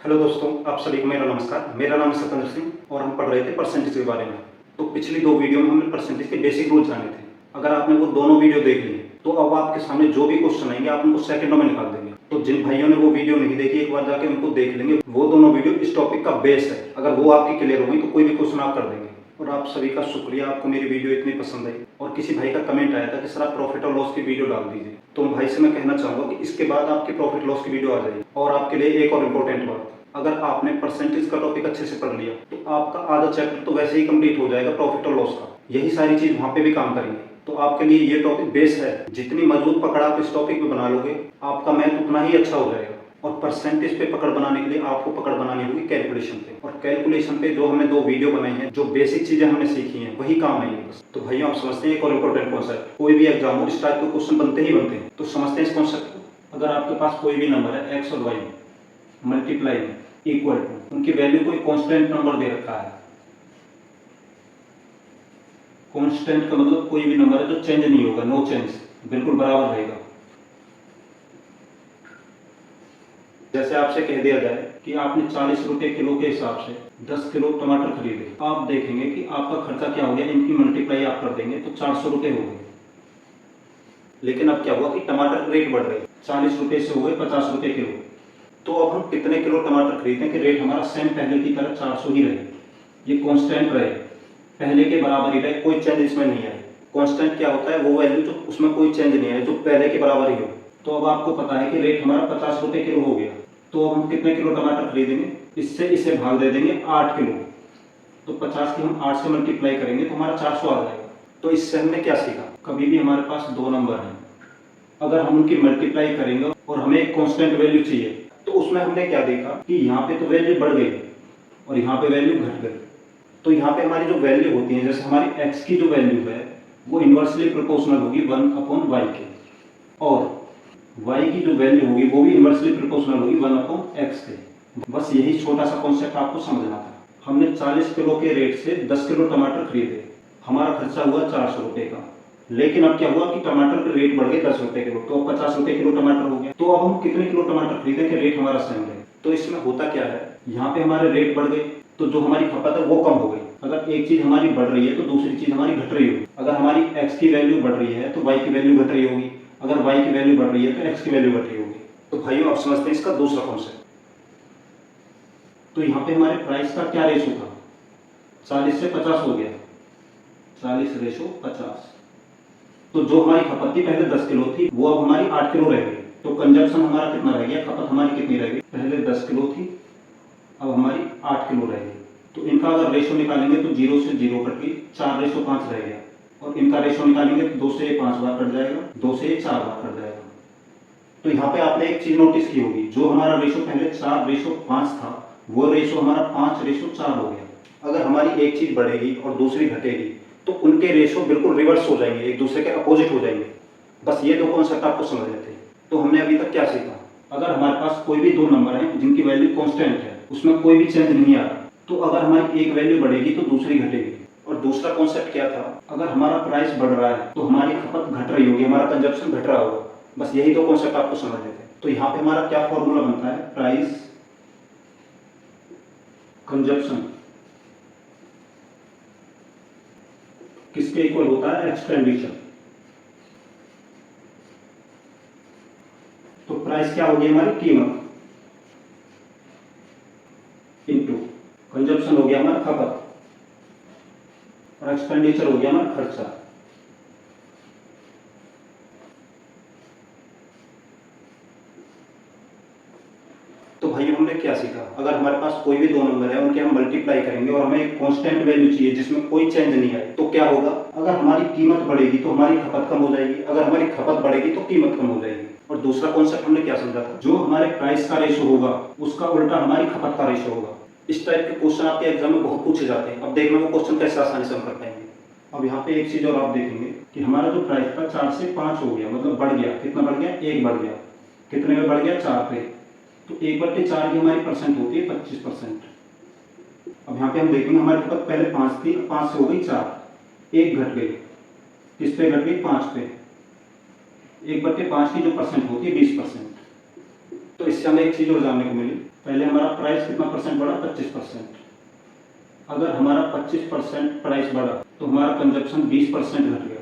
Hello दोस्तों, आप सभी को मेरा नमस्कार। मेरा नाम है सत्येंद्र सिंह और हम पढ़ रहे थे परसेंटेज के बारे में। तो पिछली दो वीडियो में हमने परसेंटेज के बेसिक रूल जाने थे। अगर आपने वो दोनों वीडियो देख ली तो अब आपके सामने जो भी क्वेश्चन आएंगे आप उनको सेकंडों में निकाल देंगे। तो जिन भाइयों ने वो वीडियो नहीं देखी, एक बार जाके उनको देख लेंगे। वो दोनों वीडियो इस टॉपिक का बेस है। अगर वो आपकी क्लियर होगी तो कोई भी क्वेश्चन आप कर देंगे। और आप सभी का शुक्रिया, आपको मेरी वीडियो इतनी पसंद आई। और किसी भाई का कमेंट आया था कि सर आप प्रॉफिट और लॉस की वीडियो डाल दीजिए। तो भाई से मैं कहना चाहूँगा कि इसके बाद आपकी प्रॉफिट लॉस की वीडियो आ जाएगी। और आपके लिए एक और इम्पोर्टेंट बात, अगर आपने परसेंटेज का टॉपिक अच्छे से पढ़ लिया तो आपका आधा चैप्टर तो वैसे ही कंप्लीट हो जाएगा प्रॉफिट और लॉस का। यही सारी चीज वहां पे भी काम करेंगे। तो आपके लिए ये टॉपिक बेस है। जितनी मजबूत पकड़ आप इस टॉपिक पे बना लोगे, आपका मैथ उतना ही अच्छा हो जाएगा। और परसेंटेज पे पकड़ बनाने के लिए आपको पकड़ बनानी होगी कैलकुलेशन पे। और कैलकुलेशन पे जो हमने दो वीडियो बनाई हैं, जो बेसिक चीजें हमने सीखी हैं, वही काम नहीं है बस। तो भैया आप समझते हैं एक और इम्पोर्टेंट कॉन्सेप्ट, कोई भी एग्जाम हो इस टाइप के क्वेश्चन बनते ही बनते हैं। तो समझते हैं इस कॉन्सेप्ट को। अगर आपके पास कोई भी नंबर है एक्स और वाई मल्टीप्लाई में इक्वल टू, उनकी वैल्यू कोई कांस्टेंट नंबर दे रखा है। कांस्टेंट का मतलब कोई भी नंबर है जो चेंज नहीं होगा, नो चेंज, बिल्कुल बराबर रहेगा। जैसे आपसे कह दिया जाए कि आपने 40 रुपए किलो के हिसाब से 10 किलो टमाटर खरीदे, आप देखेंगे कि आपका खर्चा क्या हो गया, इनकी मल्टीप्लाई आप कर देंगे तो 400 रुपए हो गए। लेकिन अब क्या हुआ कि टमाटर रेट बढ़ गए, 40 रुपए से हो गए 50 रुपए किलो। तो अब हम कितने किलो टमाटर खरीदें कि रेट हमारा सेम पहले की तरह 400 ही रहे, ये कांस्टेंट रहे, पहले के बराबर ही रहे, कोई चेंज इसमें नहीं आए। कांस्टेंट क्या होता है, वो वैल्यू जो उसमें कोई चेंज नहीं है, जो पहले के बराबर ही हो। तो अब आपको पता है कि रेट हमारा 50 रुपए किलो हो गया। तो अब हम कितने किलो टमाटर खरीदेंगे, इससे इसे भाग दे देंगे 8 किलो। तो 50 की हम 8 से मल्टीप्लाई करेंगे तो हमारा 400 आ जाएगा। तो इससे हमने क्या सीखा, कभी भी हमारे पास दो नंबर हैं, अगर हम उनकी मल्टीप्लाई करेंगे और हमें एक कांस्टेंट वैल्यू चाहिए, तो उसमें हमने क्या देखा कि यहाँ पे तो वैल्यू बढ़ गई और यहाँ पे वैल्यू घट गई। तो यहाँ पे हमारी जो वैल्यू होती है, जैसे हमारी x की जो वैल्यू है वो इन्वर्सली प्रोपोर्शनल होगी 1/y के, और y की जो वैल्यू होगी वो भी इन्वर्सली प्रोपोर्शनल होगी 1/x के। बस यही छोटा सा कॉन्सेप्ट आपको समझना था। हमने 40 किलो के रेट से 10 किलो टमाटर खरीदे, हमारा खर्चा हुआ 400 रुपए का। लेकिन अब क्या हुआ कि टमाटर के रेट बढ़ गए 10 रुपए किलो, तो अब 50 रुपए किलो टमाटर हो गया। तो अब हम कितने किलो टमाटर खरीदें कि रेट हमारा सेम रहे। तो इसमें होता क्या है, यहाँ पे हमारे रेट बढ़ गए तो जो हमारी खपत है वो कम हो गई। अगर एक चीज हमारी बढ़ रही है तो दूसरी चीज हमारी घट रही होगी। अगर हमारी x की वैल्यू बढ़ रही है तो y की वैल्यू घट रही होगी, अगर y की वैल्यू बढ़ रही है तो x की वैल्यू घट रही होगी। तो भाइयों आप समझते हैं इसका दूसरा कॉन्सेप्ट। तो यहाँ पे हमारे प्राइस का क्या रेशो था, 40 से 50 हो गया, 40:50। तो जो हमारी खपत थी पहले 10 किलो थी, वो अब हमारी 8 किलो रह गई। तो कंजप्शन हमारा कितना रह गया, खपत हमारी कितनी रह गई, पहले 10 किलो थी अब हमारी 8 किलो रह गई। तो इनका अगर रेशो निकालेंगे तो 0 से 0 कट गई, 4:5 रह गया। और इनका रेशो निकालेंगे तो 2 से 5 बार कट जाएगा, 2 से 4 बार कट जाएगा। तो यहाँ पे आपने एक चीज नोटिस की होगी, जो हमारा रेशो पहले 4:5 था वो रेशो हमारा 5:4 हो गया। अगर हमारी एक चीज बढ़ेगी और दूसरी घटेगी तो उनके रेशो बिल्कुल रिवर्स हो जाएंगे, एक दूसरे के अपोजिट हो जाएंगे। बस ये दो कॉन्सेप्ट आपको समझ लेते हैं। तो हमने अभी तक क्या सीखा, अगर हमारे पास कोई भी दो नंबर हैं जिनकी वैल्यू कांस्टेंट है, उसमें कोई भी चेंज नहीं आ रहा, तो अगर हमारी एक वैल्यू बढ़ेगी तो दूसरी घटेगी। और दूसरा कॉन्सेप्ट क्या था, अगर हमारा प्राइस बढ़ रहा है तो हमारी खपत घट रही होगी, हमारा कंजप्शन घट रहा होगा। बस यही दो कॉन्सेप्ट आपको समझ लेते हैं। तो यहाँ पे हमारा क्या फॉर्मूला बनता है, प्राइस कंजप्शन किसके इक्वल होता है, एक्सपेंडिचर। तो प्राइस क्या होगी, हमारी कीमत, इनटू कंजप्शन हो गया हमारा खपत, और एक्सपेंडिचर हो गया हमारा खर्चा। तो भाई हमने क्या सीखा, अगर हमारे पास कोई भी दो नंबर है उनके हम मल्टीप्लाई करेंगे और हमें एक कांस्टेंट वैल्यू चाहिए जिसमें कोई चेंज नहीं आए, तो क्या होगा, अगर हमारी कीमत बढ़ेगी तो हमारी खपत कम हो जाएगी, अगर हमारी खपत बढ़ेगी तो कीमत कम हो जाएगी। और दूसरा कॉन्सेप्ट हमने क्या समझा था, जो हमारे प्राइस का रेशो होगा उसका उल्टा हमारी खपत का रेशो होगा। इस टाइप के क्वेश्चन आपके एग्जाम में बहुत पूछे जाते हैं। अब देखना वो क्वेश्चन कैसे आसानी से हम कर पाएंगे। अब यहाँ पे एक चीज और आप देखेंगे कि हमारा जो प्राइस था 4 से 5 हो गया, मतलब बढ़ गया, कितना बढ़ गया, 1 बढ़ गया। कितने में बढ़ गया, 4 पे। तो 1/4 की हमारी परसेंट होती है 25%। अब यहाँ पे हम देखेंगे हमारी खपत पहले 5 थी, 5 से हो गई 4, 1 घट गई, किस पे घट गई, 5 पे। 1/5 की जो परसेंट होती है 20%। तो इससे हमें एक चीज और जानने को मिली पहले हमारा प्राइस कितना परसेंट बढ़ा, 25%। अगर हमारा 25% प्राइस बढ़ा तो हमारा कंजप्शन 20% घट गया।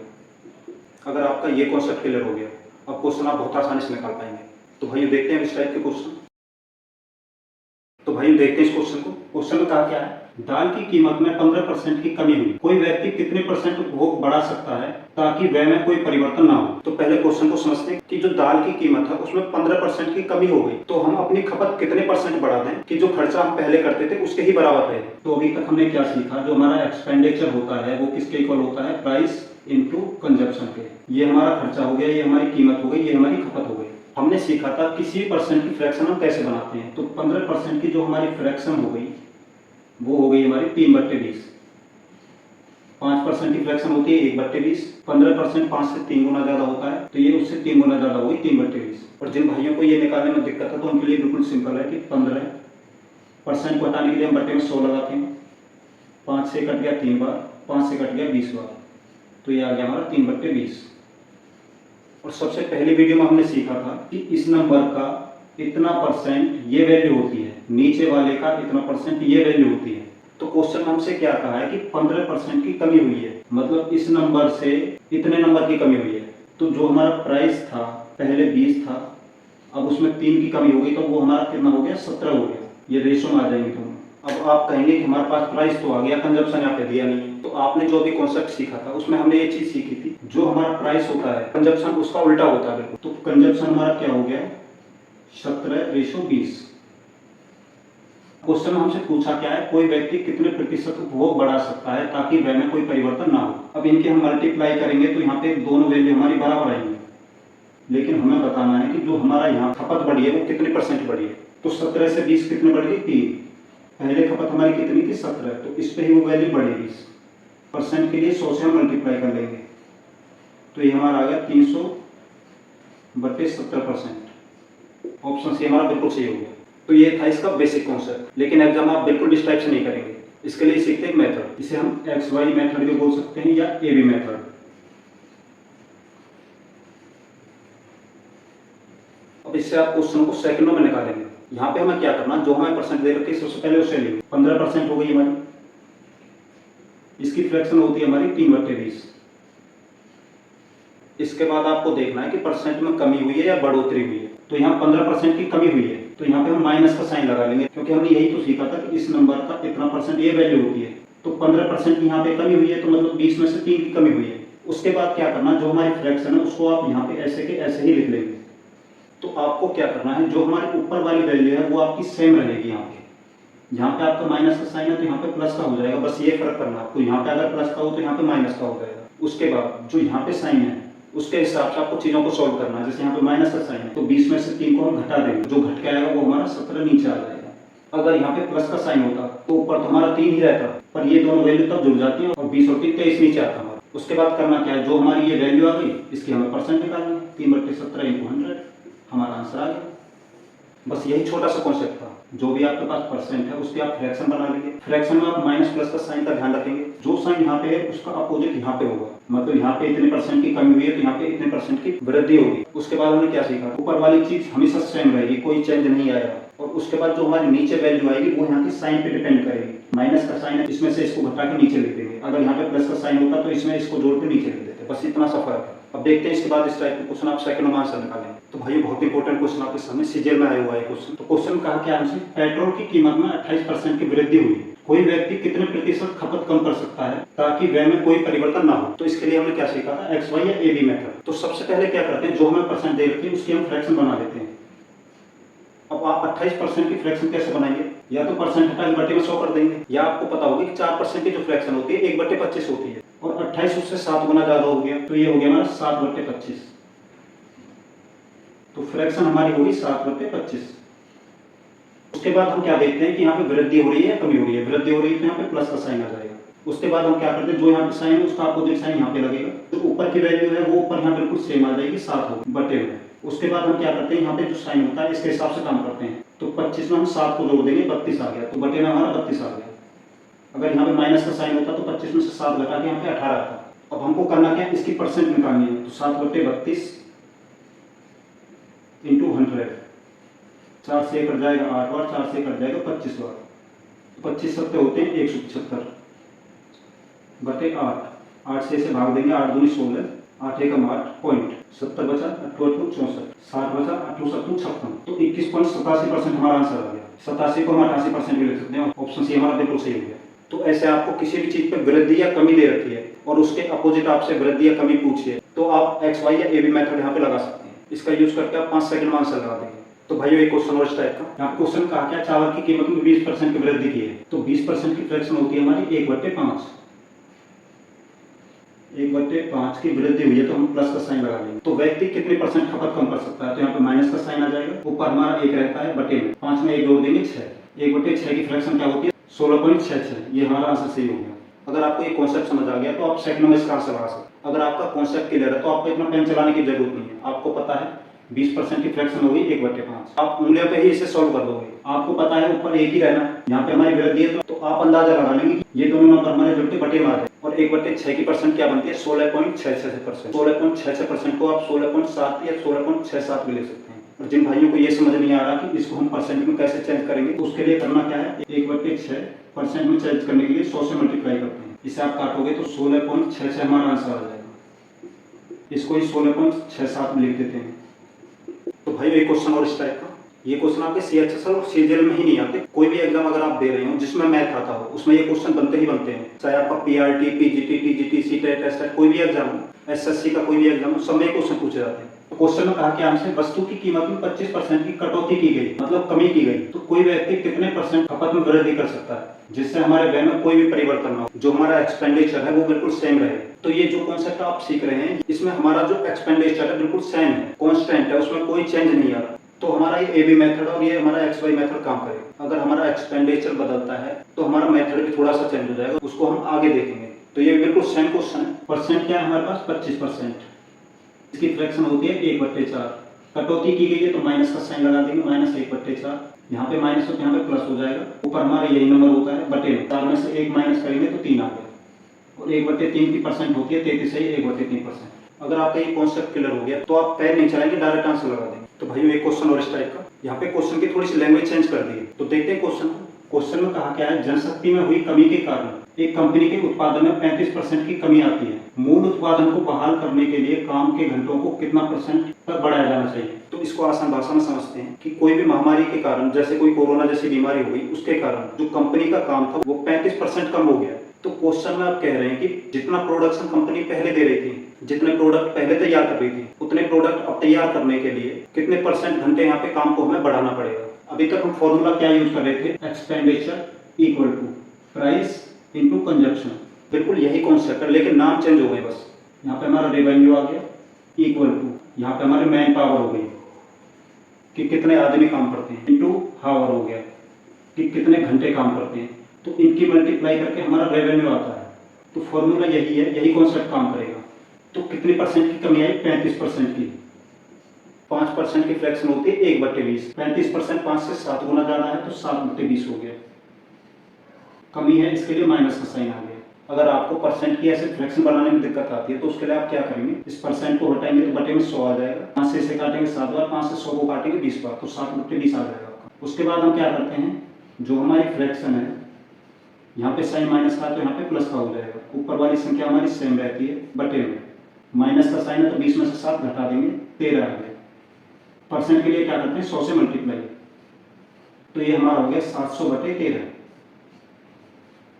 अगर आपका ये कॉन्सेप्ट क्लियर हो गया, अब क्वेश्चन आप बहुत आसानी से निकाल पाएंगे। तो भाई देखते हैं इस टाइप के क्वेश्चन। तो भाई देखते हैं इस क्वेश्चन को। क्वेश्चन में कहा क्या है, दाल की कीमत में 15% की कमी हुई, कोई व्यक्ति कितने परसेंट उपभोग बढ़ा सकता है ताकि व्यय में कोई परिवर्तन ना हो। तो पहले क्वेश्चन को समझते हैं कि जो दाल की कीमत है उसमें 15% की कमी हो गई, तो हम अपनी खपत कितने परसेंट बढ़ा दें कि जो खर्चा हम पहले करते थे उसके ही बराबर रहे। तो अभी तक हमने क्या सीखा, जो हमारा एक्सपेंडिचर होता है वो किसके इक्वल होता है, प्राइस इनटू कंजप्शन के। ये हमारा खर्चा हो गया, ये हमारी कीमत हो गई, ये हमारी खपत हो गई। हमने सीखा था किसी परसेंट की फ्रैक्शन हम कैसे बनाते हैं। तो 15% की जो हमारी फ्रैक्शन हो गई वो हो गई हमारी 3/20। 5% की फ्रैक्शन होती है 1/20। 15% 5 से 3 गुना ज्यादा होता है, तो ये उससे 3 गुना ज्यादा होगी 3/20। और जिन भाइयों को ये निकालने में दिक्कत है तो उनके लिए बिल्कुल सिंपल है कि 15% को हटाने के लिए हम बट्टे में 100 लगाते हैं। 5 से कट गया 3 बार, 5 से कट गया 20 बार, तो ये आ गया हमारा 3/20। और सबसे पहली वीडियो में हमने सीखा था कि इस नंबर का इतना परसेंट ये वैल्यू होती है, नीचे वाले का इतना परसेंट ये वैल्यू होती है। तो क्वेश्चन में हमसे क्या कहा है कि 15% की कमी हुई है, मतलब इस नंबर से इतने नंबर की कमी हुई है। तो जो हमारा प्राइस था पहले 20 था, अब उसमें 3 की कमी हो गई, तो वो हमारा कितना हो गया, 17 हो गया। ये रेशो में आ जाएंगे दोनों। अब आप कहेंगे कि हमारे पास प्राइस तो आ गया, कंजप्शन यहाँ पे दिया नहीं है। तो आपने जो भी कॉन्सेप्ट सीखा था उसमें हमने ये चीज सीखी थी, जो हमारा प्राइस होता है कंजप्शन उसका उल्टा होता है बिल्कुल। तो कंजप्शन हमारा क्या हो गया, 17:20। क्वेश्चन में हमसे पूछा क्या है, कोई व्यक्ति कितने प्रतिशत उपभोग बढ़ा सकता है ताकि व्यय में कोई परिवर्तन ना हो। अब इनके हम मल्टीप्लाई करेंगे तो यहाँ पे दोनों वैल्यू हमारी बराबर आएंगे, लेकिन हमें बताना है कि जो हमारा यहाँ खपत बढ़ी है वो कितने परसेंट बढ़ी है। तो 17 से 20 कितने बढ़ गई, 3। पहले खपत हमारी कितनी थी, 17, तो इस पे ही वो वैल्यू बढ़ेगी। परसेंट के लिए 100 से हम मल्टीप्लाई कर लेंगे, तो ये हमारा आ गया 300/70%। ऑप्शन सी हमारा बिल्कुल सही हो गया। तो ये था इसका बेसिक कॉन्सेप्ट, लेकिन एग्जाम आप बिल्कुल इस टाइप से नहीं करेंगे। इसके लिए सीखते हैं मेथड, इसे हम XY मेथड भी बोल सकते हैं या AB मेथड। अब इससे आप क्वेश्चन को सेकंडों में निकालेंगे। यहाँ पे हमें क्या करना, जो हमें परसेंट दे रखी है सबसे पहले उसे लेंगे। 15% हो गई हमारी, इसकी फ्रैक्शन होती है हमारी 3/20। इसके बाद आपको देखना है कि परसेंट में कमी हुई है या बढ़ोतरी हुई है। तो यहाँ 15% की कमी हुई है, तो यहाँ पे हम माइनस का साइन लगा लेंगे, क्योंकि हमने यही तो सीखा था कि इस नंबर का इतना परसेंट ये वैल्यू होती है। तो 15% की यहाँ पे कमी हुई है, तो मतलब 20 में से 3 की कमी हुई है। उसके बाद क्या करना, जो हमारी फ्रैक्शन है उसको आप यहाँ पे ऐसे के ऐसे ही लिख लेंगे। तो आपको क्या करना है, जो हमारी ऊपर वाली वैल्यू है वो आपकी सेम रहेगी। यहाँ पे आपका माइनस का साइन है तो यहाँ पे प्लस का हो जाएगा, बस ये फर्क करना आपको। यहाँ पे अगर प्लस का हो तो यहाँ पे माइनस का हो जाएगा। उसके बाद जो यहाँ पे साइन है उसके हिसाब से आपको चीजों को सॉल्व करना है। जैसे यहाँ पे माइनस का साइन है तो 20 में से 3 को हम घटा देंगे, जो घट के आएगा वो हमारा 17 नीचे आ जाएगा। अगर यहाँ पे प्लस का साइन होता तो ऊपर तो हमारा 3 ही रहता, पर ये दोनों वैल्यू तब जुड़ जाती है और 20 और 3 23 नीचे आता हमारा। उसके बाद करना क्या है, जो हमारी ये वैल्यू आ गई इसकी हमें परसेंट निकालनी है। 3/17 × 100 हमारा आंसर आ गया। बस यही छोटा सा कॉन्सेप्ट था। जो भी आपके पास परसेंट है उसकी आप फ्रैक्शन बना लेंगे। फ्रैक्शन में आप माइनस प्लस का साइन का ध्यान रखेंगे। जो साइन यहाँ पे है उसका अपोजिट यहाँ पे होगा, मतलब यहाँ पे इतने परसेंट की कमी हुई है तो यहाँ पे इतने परसेंट की वृद्धि होगी। उसके बाद हमने क्या सीखा, ऊपर वाली चीज हमेशा सेम रहेगी, कोई चेंज नहीं आएगा। और उसके बाद जो हमारी नीचे वैल्यू आएगी वो यहाँ की साइन पे डिपेंड करेगी। माइनस का साइन है, इसमें से इसको घटा के नीचे लिख देंगे। अगर यहाँ पे प्लस का साइन होता तो इसमें इसको जोड़ के नीचे लिख देते। बस इतना सा फर्क है। अब देखते हैं इसके बाद इस टाइप के क्वेश्चन आप सेकंड में आंसर निकालें। तो भाई बहुत इंपॉर्टेंट क्वेश्चन आपके सामने सीजीएल में आया हुआ है क्वेश्चन। तो क्वेश्चन कहा क्या हमसे, पेट्रोल की कीमत में 28% की वृद्धि हुई, कोई व्यक्ति कितने प्रतिशत खपत कम कर सकता है ताकि व्यय में कोई परिवर्तन ना हो। तो इसके लिए हमने क्या सीखा था, XY या AB मेथड। तो सबसे पहले क्या करते हैं, जो हमें परसेंट दे रखी है उसकी हम फ्रैक्शन बना देते हैं। अब आप 28% की फ्रैक्शन कैसे बनाएंगे, या तो परसेंट हटा के बटे में 100 कर देंगे, या आपको पता होगा कि 4% की जो फ्रैक्शन होती है 1/25 होती है, और 28 उससे 7 गुना ज्यादा हो गया, तो ये हो गया हमारा 7/25। तो फ्रैक्शन हमारी होगी 7/25। उसके बाद हम क्या देखते हैं कि यहाँ पे वृद्धि हो रही है या कमी हो रही है। वृद्धि हो रही है तो यहाँ पे प्लस का साइन आ जाएगा। उसके बाद हम क्या करते हैं, जो यहाँ पे साइन है उसका अपोजिट साइन यहाँ पे लगेगा। जो ऊपर की वैल्यू है वो ऊपर यहाँ बिल्कुल सेम आ जाएगी, 7 हो बटे में। उसके बाद हम क्या करते हैं, यहाँ पे जो साइन होता है इसके हिसाब से काम करते हैं। तो 25 में हम 7 को जोड़ देंगे, 32 आ गया, तो बटे में हमारा 32 आ गया। अगर यहाँ पे माइनस का साइन होता तो 25 में से 7 घटा के यहाँ पे 18 आता। अब हमको करना क्या है, इसकी परसेंट निकालनी है। तो 7/32 × 100 4 से कट जाएगा 8 बार, 4 से कट जाएगा 25 बार। 25 सत्ते होते हैं 175 बटे 8। 8 से इसे भाग देंगे, 8 दूनी 16, 8 एकम 8 पॉइंट 70 बचा, 8 64, 60 बचा, 8 7 56। तो 21.87% हमारा आंसर आ गया। 87 को हम 88% भी लिख सकते हैं। ऑप्शन सी हमारा बिल्कुल सही हो गया। तो ऐसे आपको किसी भी चीज पे वृद्धि या कमी दे रखी है और उसके अपोजिट आपसे वृद्धि या कमी पूछिए तो आप एक्स वाई या ए बी मेथड यहाँ पे लगा सकते हैं। इसका यूज करके आप 5 सेकंड में आंसर लगा देंगे। तो भाइयों एक क्वेश्चन और इस टाइप का, यहाँ पे क्वेश्चन कहा क्या, चावल की कीमत में 20% की वृद्धि की है। तो 20% की फ्रैक्शन होती है हमारी 1/5। 1/5 की वृद्धि हुई है तो हम प्लस का साइन लगा लेंगे। तो व्यक्ति कितने परसेंट खपत कम कर सकता है, तो यहाँ पे माइनस का साइन आ जाएगा। ऊपर हमारा 1 रहता है बटे में, 5 में 1 जोड़ देंगे 6। 1/6 की फ्रैक्शन क्या होती है 16.66। ये हमारा आंसर सही हो गया। अगर आपको ये कॉन्सेप्ट समझ आ गया तो आप सेकंड में इसका आंसर लगा सकते हैं। अगर आपका कॉन्सेप्ट क्लियर है तो आपको इतना पेन चलाने की जरूरत नहीं है। आपको पता है 20% की फ्रैक्शन होगी 1/5। आप उंगलियों पे ही इसे सॉल्व कर दोगे। आपको पता है ऊपर एक ही रहना, यहाँ पे हमारी वृद्धि है तो आप अंदाजा लगा लेंगे कि ये दोनों नंबर हमारे जुड़ते बटे में आ जाए। और 1/6 की परसेंट क्या बनती है 16.66%। 16.66% को आप 16.7 या 16.67 भी ले सकते हैं। और जिन भाइयों को ये समझ नहीं आ रहा कि इसको हम परसेंट में कैसे चेंज करेंगे तो उसके लिए करना क्या है, 1/6% में चेंज करने के लिए 100 से मल्टीप्लाई करते हैं। इसे आप काटोगे तो 16.66 हमारा आंसर आ जाएगा। इसको ही 16.67 में लिख देते हैं। तो भाई एक क्वेश्चन और इस टाइप का, ये क्वेश्चन आपके सीएचएसएल और सीजीएल में ही नहीं आते। कोई भी एग्जाम अगर आप दे रहे हो जिसमें मैथ आता हो उसमें ये क्वेश्चन बनते ही बनते हैं। चाहे आपका PRT, PGT, TGT, CTET, STET कोई भी एग्जाम हो, एसएससी का कोई भी एग्जाम हो, सब में क्वेश्चन पूछे जाते हैं। तो क्वेश्चन में कहा कि हमसे वस्तु की कीमत में 25% की कटौती की गई, मतलब कमी की गई। तो कोई व्यक्ति कितने परसेंट खपत में वृद्धि कर सकता है जिससे हमारे व्यय में कोई भी परिवर्तन ना हो, जो हमारा एक्सपेंडिचर है वो बिल्कुल सेम रहे। तो ये जो कॉन्सेप्ट आप सीख रहे हैं इसमें हमारा जो एक्सपेंडिचर है बिल्कुल सेम है, कांस्टेंट है, उसमें कोई चेंज नहीं आ रहा। तो हमारा ये एबी मेथड और ये हमारा एक्स वाई मेथड काम करेगा। अगर हमारा एक्सपेंडिचर बदलता है तो हमारा मेथड भी थोड़ा सा चेंज हो जाएगा, उसको हम आगे देखेंगे। तो ये बिल्कुल सेम क्वेश्चन है। परसेंट क्या है हमारे पास 25%, इसकी फ्रैक्शन होती है 1/4। कटौती की गई है तो माइनस का साइन लगा देंगे, -1/4। यहाँ पे माइनस हो तो यहाँ पे प्लस हो जाएगा। ऊपर हमारा यही नंबर होता है बटे में, 4 में से 1 माइनस करेंगे तो 3 आ गया। और 1/3 की परसेंट होती है 33 है 1/3%। अगर आपका ये कॉन्सेप्ट क्लियर हो गया तो आप पैर नहीं चलाएंगे, डायरेक्ट आंसर लगा देंगे। तो भाई एक क्वेश्चन और इस टाइप का, यहाँ पे क्वेश्चन की थोड़ी सी लैंग्वेज चेंज कर दी है। तो देखते हैं क्वेश्चन को। क्वेश्चन में कहा क्या है, जनशक्ति में हुई कमी के कारण एक कंपनी के उत्पादन में 35% की कमी आती है। मूल उत्पादन को बहाल करने के लिए काम के घंटों को कितना % तक बढ़ाया जाना चाहिए। तो इसको आसान भाषा में समझते हैं कि कोई भी महामारी के कारण, जैसे कोई कोरोना जैसी बीमारी हुई, उसके कारण जो कंपनी का काम था वो 35% कम हो गया। तो क्वेश्चन में आप कह रहे हैं कि जितना प्रोडक्शन कंपनी पहले दे रही थी, जितने प्रोडक्ट पहले तैयार कर रही थी, उतने प्रोडक्ट अब तैयार करने के लिए कितने % घंटे यहाँ पे काम को हमें बढ़ाना पड़ेगा। अभी तक हम फॉर्मूला क्या यूज कर रहे थे, expenditure equal to price into consumption. बिल्कुल यही कॉन्सेप्ट है लेकिन नाम चेंज हो गए बस। यहाँ पे हमारा रेवेन्यू आ गया इक्वल टू, यहाँ पे हमारे मैन पावर हो गई कि कितने आदमी काम करते हैं, इनटू हावर हो गया कि कितने घंटे काम करते हैं। तो इनकी मल्टीप्लाई करके हमारा रेवेन्यू आता है। तो फॉर्मूला यही है, यही कॉन्सेप्ट काम करेगा। तो कितनी % की कमी आई, 35% की। 5% की फ्रैक्शन होती है 1/20। 35% 5 से 7 गुना ज्यादा है तो 7/20 हो गया। कमी है इसके लिए माइनस का साइन आ गया। अगर आपको परसेंट की ऐसे फ्रैक्शन बनाने में दिक्कत आती है तो उसके लिए आप क्या करेंगे, इस परसेंट को हटाएंगे तो बटे में 100 आ जाएगा। 5 से इसे काटेंगे 7 बार, 5 से 100 को काटेंगे 20 बार, तो 7/20 आ जाएगा आपका। उसके बाद हम क्या करते हैं, जो हमारी फ्रैक्शन है यहाँ पे साइन माइनस का तो यहाँ पे प्लस का हो जाएगा। ऊपर वाली संख्या हमारी सेम रहती है बटे में, माइनस का साइन है तो 20 में से 7 घटा देंगे 13 आ गया। परसेंट के लिए क्या करते हैं 100 से मल्टीप्लाई, तो ये हमारा हो गया 700/13।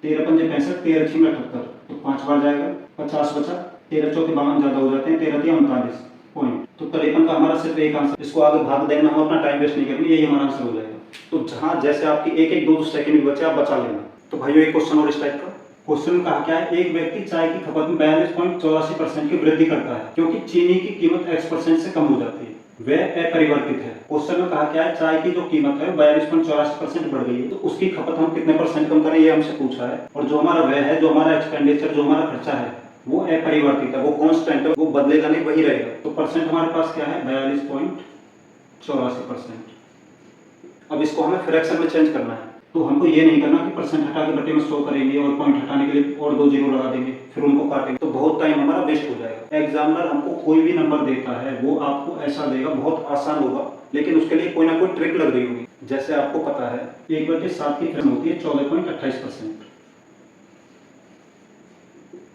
13 पंजे 65, 13 6 78, तो 5 बार जाएगा, 50 बचा, 13 चौके 52 ज्यादा हो जाते हैं, 13 3 39 पॉइंट। तो 53 का हमारा सिर्फ एक आंसर, इसको आगे भाग देना, हम अपना टाइम वेस्ट नहीं करेंगे, यही हमारा आंसर हो जाएगा। तो जहां जैसे आपकी 1-1 2-2 सेकंड भी बचे आप बचा लेना। तो भाइयों एक क्वेश्चन और इस टाइप का, क्वेश्चन में कहा क्या है, एक व्यक्ति चाय की खपत में 42.84% की वृद्धि करता है क्योंकि चीनी की कीमत X% से कम हो जाती है, वह अपरिवर्तित है। क्वेश्चन में कहा क्या है, चाय की जो कीमत है 42.84% बढ़ गई है, तो उसकी खपत हम कितने % कम करें, ये हमसे पूछा है। और जो हमारा व्यय है, जो हमारा एक्सपेंडिचर, जो हमारा खर्चा है वो अपरिवर्तित है, वो कांस्टेंट है, वो बदलेगा नहीं, वही रहेगा। तो परसेंट हमारे पास क्या है 42.84%। अब इसको हमें फ्रैक्शन में चेंज करना है, तो हमको ये नहीं करना कि परसेंट हटा के बटे में 100 करेंगे और पॉइंट हटाने के लिए और 2 जीरो लगा देंगे, फिर उनको काटेंगे, तो बहुत टाइम हमारा वेस्ट हो जाएगा। एग्जामिनर हमको कोई भी नंबर देता है वो आपको ऐसा देगा, बहुत आसान होगा लेकिन उसके लिए कोई ना कोई ट्रिक लग रही होगी। जैसे आपको पता है 1/7 की फ्रैक्शन होती है 14.28%।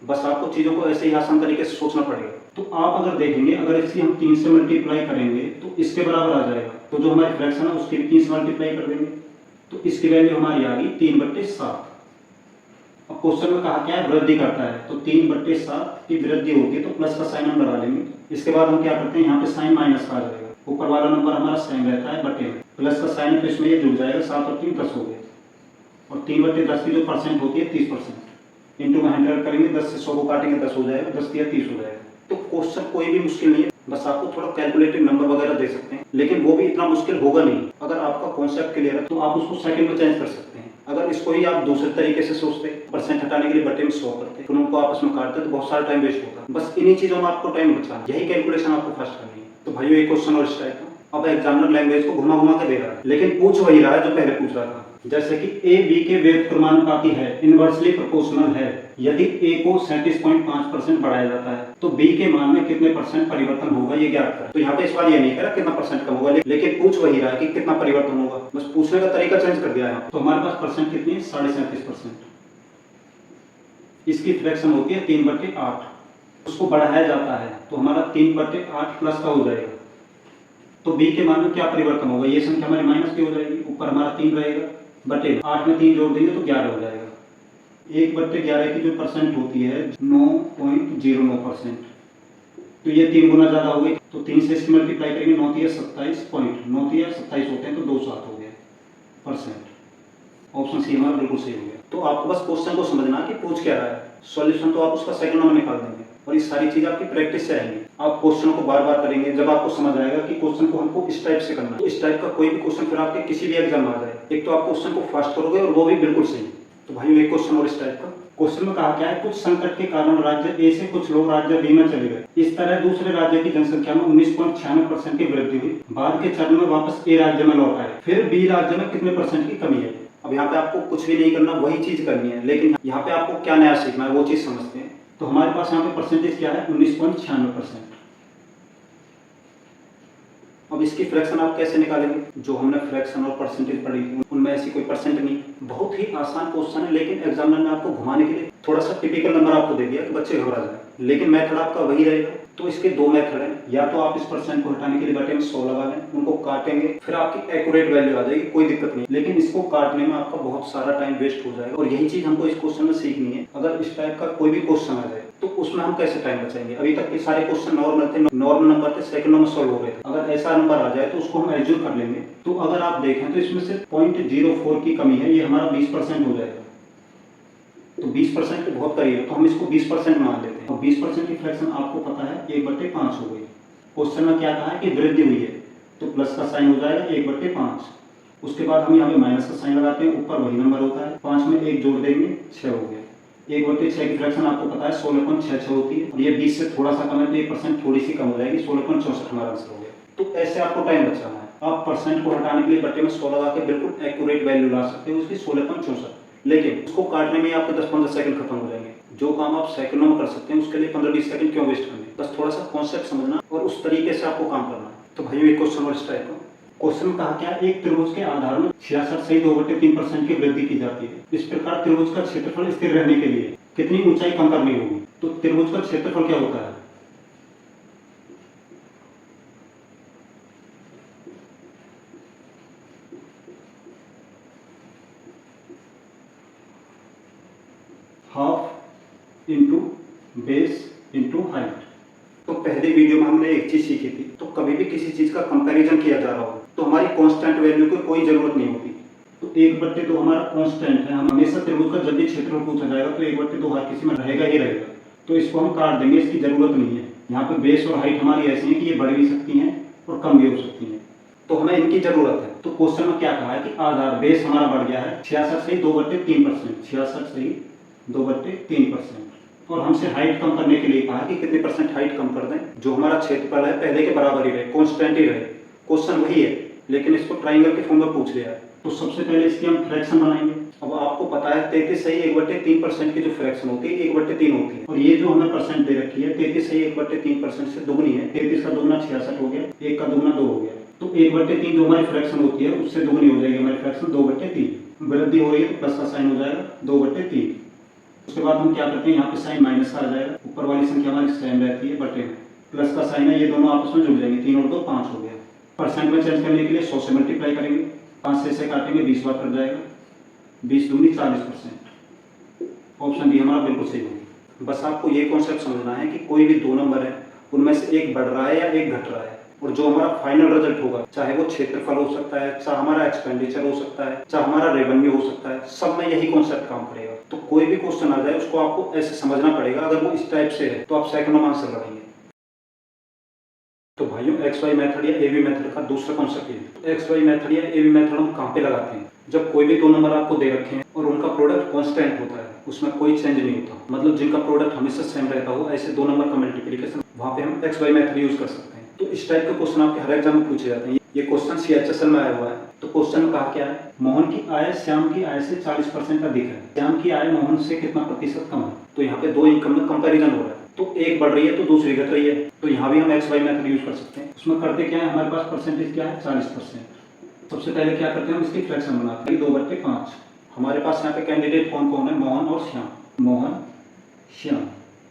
बस आपको चीज़ों को ऐसे ही आसान तरीके से सोचना पड़ेगा। तो आप अगर देखेंगे, अगर इसकी हम 3 से मल्टीप्लाई करेंगे तो इसके बराबर आ जाएगा। तो जो हमारी फ्रैक्शन है उसकी भी 3 से मल्टीप्लाई कर देंगे तो इसकी वैल्यू हमारी आ गई 3/7। अब क्वेश्चन में कहा क्या है, वृद्धि करता है, तो 3/7 की वृद्धि होती है तो प्लस का साइन हम लगा लेंगे। इसके बाद हम क्या करते हैं, यहाँ पे साइन माइनस का आ जाएगा, ऊपर वाला नंबर हमारा साइन रहता है बटे में, प्लस का साइन तो इसमें ये जुड़ जाएगा, 7 और 3 10 हो गए, और 3/10 की जो परसेंट होती है 30%, इंटू में 100 करेंगे, 10 से 100 को काटेंगे 10 हो जाएगा, 10 या 30 हो जाएगा। तो क्वेश्चन कोई भी मुश्किल नहीं है, बस आपको थोड़ा कैलकुलेटिव नंबर वगैरह दे सकते हैं, लेकिन वो भी इतना मुश्किल होगा नहीं। अगर आपका कॉन्सेप्ट क्लियर है तो आप उसको सेकंड में चेंज कर सकते हैं। अगर इसको ही आप दूसरे तरीके से सोचते, परसेंट हटाने के लिए बटे में 100 करते, फिर उनको आपस में काटते तो बहुत सारा टाइम वेस्ट होता। बस इन्हीं चीजों में आपको टाइम बचाना, यही कैलकुलेशन आपको फर्स्ट करनी है। तो भाइयों ये क्वेश्चन और इस टाइप का, अब एग्जामिनर लैंग्वेज को घुमा घुमा के दे रहा है, लेकिन पूछ वही रहा है जो पहले पूछ रहा था। जैसे कि ए बी के व्युत्क्रमानुपाती है, इनवर्सली प्रोपोर्शनल है, यदि ए को 37.5% बढ़ाया जाता है तो बी के मान में कितने परसेंट परिवर्तन होगा, ये ज्ञात करें। तो यहाँ पे इस बार ये नहीं कह रहा कितना परसेंट कम होगा, लेकिन पूछ वही रहा है कि कितना परिवर्तन होगा, बस पूछने का तरीका चेंज कर दिया है। तो हमारे पास परसेंट कितनी है, 37.5%। इसकी फ्रैक्शन होती है 3/8, उसको बढ़ाया जाता है तो हमारा 3/8 प्लस का हो जाएगा। तो बी के मान में क्या परिवर्तन होगा, ये संख्या हमारी माइनस की हो जाएगी, ऊपर हमारा 3 रहेगा, बटे 8 में 3 जोड़ देंगे तो 11 हो जाएगा। 1/11 की जो परसेंट होती है 9.09%, तो ये 3 गुना ज्यादा हो गई, तो 3 से इसकी मल्टीप्लाई करेंगे, 9 या 27 पॉइंट, 9 या 27 होते हैं तो 2 7 हो गया परसेंट। ऑप्शन सी हमारा बिल्कुल सही हो गया। तो आपको बस क्वेश्चन को समझना कि पूछ क्या रहा है, सॉल्यूशन तो आप उसका सेकंड में निकाल देंगे, और ये सारी चीज आपकी प्रैक्टिस से आएंगी। आप क्वेश्चन को बार बार करेंगे, जब आपको समझ आएगा कि क्वेश्चन को हमको इस टाइप से करना है, तो इस टाइप का कोई भी क्वेश्चन फिर आपके किसी भी एग्जाम में आ जाए, एक तो आप क्वेश्चन को फास्ट करोगे और वो भी बिल्कुल सही। तो भाई एक क्वेश्चन और इस टाइप का, क्वेश्चन में कहा क्या है, कुछ संकट के कारण राज्य ए से कुछ लोग राज्य बी में चले गए, इस तरह दूसरे राज्य की जनसंख्या में 19.96% की वृद्धि हुई, बाद के चरण में वापस ए राज्य में लौट आए, फिर बी राज्य में कितने परसेंट की कमी है। अब यहाँ पे आपको कुछ भी नहीं करना, वही चीज करनी है, लेकिन यहाँ पे आपको क्या नया सीखना है वो चीज समझते हैं। तो हमारे पास यहाँ पे परसेंटेज क्या है, 19.96%। अब इसकी फ्रैक्शन आप कैसे निकालेंगे, जो हमने फ्रैक्शन और परसेंटेज पढ़ी थी उनमें ऐसी कोई परसेंट नहीं, बहुत ही आसान क्वेश्चन है, लेकिन एग्जामिनर ने आपको घुमाने के लिए थोड़ा सा टिपिकल नंबर आपको दे दिया कि बच्चे घबरा जाए, लेकिन मेथड आपका वही रहेगा। तो इसके दो मेथड हैं, या तो आप इस परसेंट को हटाने के लिए बटे में 100 लगा लें, उनको काटेंगे, फिर आपकी एक्यूरेट वैल्यू आ जाएगी, कोई दिक्कत नहीं, लेकिन इसको काटने में आपका बहुत सारा टाइम वेस्ट हो जाएगा, और यही चीज हमको इस क्वेश्चन में सीखनी है। अगर इस टाइप का कोई भी क्वेश्चन आ जाए तो उसमें हम कैसे टाइम बचाएंगे। अभी तक के सारे क्वेश्चन नॉर्मल थे, नॉर्मल नंबर थे, सेकंडों में सॉल्व हो गए थे। अगर ऐसा नंबर आ जाए तो उसको हम एज्यूम कर लेंगे। तो अगर आप देखें तो इसमें से 0.04 की कमी है, ये हमारा 20% हो जाएगा, तो 20% के बहुत करीब है, तो हम इसको 20% मान लेते हैं। और 20% की फ्रैक्शन आपको पता है 1/5 हो गई। क्वेश्चन में क्या कहा है कि वृद्धि हुई है, तो प्लस का साइन हो जाएगा 1/5, उसके बाद हम यहाँ पे माइनस का साइन लगाते हैं, ऊपर वही नंबर होता है, 5 में 1 जोड़ देंगे 6 हो गया। 1/6 की फ्रैक्शन आपको पता है 16.66 होती है, और ये 20 से थोड़ा सा कम है तो 1% थोड़ी सी कम हो जाएगी, 16.64 हमारा आंसर हो गया। तो ऐसे आपको टाइम बचाना है, आप परसेंट को हटाने के लिए बटे में 100 लगा के बिल्कुल एक्यूरेट वैल्यू ला सकते हो उसकी 16.64, लेकिन उसको काटने में आपके 10-15 सेकंड खत्म हो जाएंगे। जो काम आप सेकंडों में कर सकते हैं उसके लिए 15-20 सेकंड क्यों वेस्ट करने, बस थोड़ा सा कॉन्सेप्ट समझना और उस तरीके से आपको काम करना। तो भाइयों एक क्वेश्चन और इस टाइप का, क्वेश्चन कहा क्या, एक त्रिभुज के आधार में 66 से 2/3% की वृद्धि की जाती है। इस प्रकार त्रिभुज का क्षेत्रफल स्थिर रहने के लिए कितनी ऊंचाई कम करनी होगी। तो त्रिभुज का क्षेत्रफल क्या होता है, half into base into height. तो पहले वीडियो में हमने एक चीज सीखी थी, तो कभी भी किसी चीज का कंपैरिजन किया जा रहा हो तो हमारी कांस्टेंट वैल्यू की कोई जरूरत नहीं होती। तो 1/2 हमारा कांस्टेंट है, हम हमेशा त्रिभुज का जब भी क्षेत्रफल पूछा जाएगा तो 1/2 हर किसी में रहेगा ही रहेगा, तो इसको हम काट देंगे, इसकी जरूरत नहीं है। यहाँ पे बेस और हाइट हमारी ऐसी है कि ये बढ़ भी सकती हैं और कम भी हो सकती हैं, तो हमें इनकी जरूरत है। तो क्वेश्चन में क्या कहा है कि आधार बेस हमारा बढ़ गया है 66 से 2/3%, 66 से 2/3%, और हमसे हाइट कम करने के लिए कहा कि कितने परसेंट हाइट कम कर दें, जो हमारा क्षेत्रफल है पहले के बराबर ही रहे, कांस्टेंट ही रहे। क्वेश्चन वही है, लेकिन इसको ट्राइंगल के फॉर्म में पूछ लिया है। तो सबसे पहले इसकी हम फ्रैक्शन बनाएंगे। अब आपको पता है 33 सही 1/3% की जो फ्रैक्शन होती है 1/3 होती है, और ये जो हमें परसेंट दे रखी है 33 सही 1/3% से दुगनी है। 33 का दुगना 66 हो गया, 1 का दुगना 2 हो गया, तो 1/3 जो हमारी फ्रैक्शन होती है उससे दोगुनी हो जाएगी हमारी फ्रैक्शन 2/3। वृद्धि हो रही है तो प्लस का साइन हो जाएगा 2/3। उसके बाद हम क्या करते हैं, यहाँ पे साइन माइनस का आ जाएगा, ऊपर वाली संख्या हमारी सेम रहती है बटे में, प्लस का साइन है, ये दोनों आपस में जुड़ जाएंगे, 3 और 2 5 हो गया। परसेंट में चेंज करने के लिए 100 से मल्टीप्लाई करेंगे, 5 से काटेंगे 20 बार कट जाएगा, 20 दूनी 40%। ऑप्शन डी हमारा बिल्कुल सही होगा। बस आपको ये कॉन्सेप्ट समझना है कि कोई भी दो नंबर है उनमें से एक बढ़ रहा है या एक घट रहा है, और जो हमारा फाइनल रिजल्ट होगा, चाहे वो क्षेत्रफल हो सकता है, चाहे हमारा एक्सपेंडिचर हो सकता है, चाहे हमारा रेवेन्यू हो सकता है, सब में यही कॉन्सेप्ट काम करेगा। तो कोई भी क्वेश्चन आ जाए उसको आपको ऐसे समझना पड़ेगा, अगर वो इस टाइप से है तो आप सेकंड में आंसर लगाएंगे। तो भाइयों एक्स वाई मेथड या ए बी मेथड का दूसरा कॉन्सेप्ट ये, एक्स वाई मेथड या ए बी मेथड हम कहाँ पे लगाते हैं, जब कोई भी दो नंबर आपको दे रखे हैं और उनका प्रोडक्ट कांस्टेंट होता है, उसमें कोई चेंज नहीं होता, मतलब जिनका प्रोडक्ट हमेशा सेम रहता हो, ऐसे दो नंबर का मल्टीप्लिकेशन, वहाँ पे हम एक्स वाई मेथड यूज कर सकते हैं। तो इस टाइप के क्वेश्चन आपके हर एग्जाम में पूछे जाते हैं। ये क्वेश्चन CHSL में आया हुआ है। तो क्वेश्चन में कहा क्या है, मोहन की आय श्याम की आय से 40% अधिक है, श्याम की आय मोहन से कितना प्रतिशत कम है। तो यहाँ पे दो इनकम में कंपैरिजन हो रहा है, तो एक बढ़ रही है तो दूसरी घट रही है, तो यहाँ भी हम एक्स वाई मेथड यूज कर सकते हैं। उसमें करते क्या है, हमारे पास परसेंटेज क्या है 40%। सबसे पहले क्या करते हैं, हम इसकी फ्रैक्शन बनाते हैं 2/5। हमारे पास यहाँ पे कैंडिडेट कौन कौन है, मोहन और श्याम। मोहन श्याम,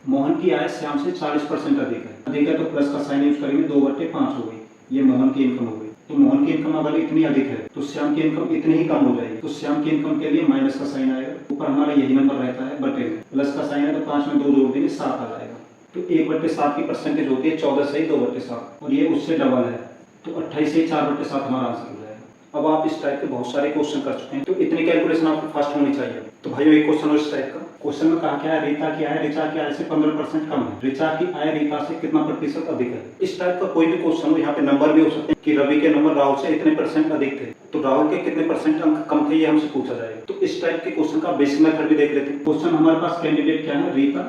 मोहन की आय श्याम से 40% अधिक है तो प्लस का साइन यूज करेंगे, 2/5 हो गई, ये मोहन की इनकम हो गई। तो मोहन की इनकम अगर इतनी अधिक है तो श्याम की इनकम इतनी ही कम हो जाएगी, तो श्याम की इनकम के लिए माइनस का साइन आएगा, ऊपर हमारा यही नंबर रहता है बटे में, प्लस का साइन है तो 5 में 2 जोड़ देंगे 7 आ जाएगा। तो 1/7 की परसेंटेज होती है 14 से 2/7, और ये उससे डबल है, तो 28 से 4/7 हमारा आंसर हो जाएगा। अब आप इस टाइप के बहुत सारे क्वेश्चन कर चुके हैं, तो इतनी कैलकुलेशन आपको फास्ट होनी चाहिए। तो भाइयों एक क्वेश्चन और इस टाइप का, क्वेश्चन में कहा क्या है, रीता की आय ऋचा की आय से 15% कम है, ऋचा की आय रीता से कितना प्रतिशत अधिक है। इस टाइप का कोई भी क्वेश्चन हो, यहाँ पे नंबर भी हो सकते हैं कि रवि के नंबर राहुल से इतने % अधिक थे, तो राहुल के कितने % अंक कम थे, ये हमसे पूछा जाएगा। तो इस टाइप के क्वेश्चन का बेसिक मेथड भी देख लेते हैं। क्वेश्चन हमारे पास कैंडिडेट क्या है, रीता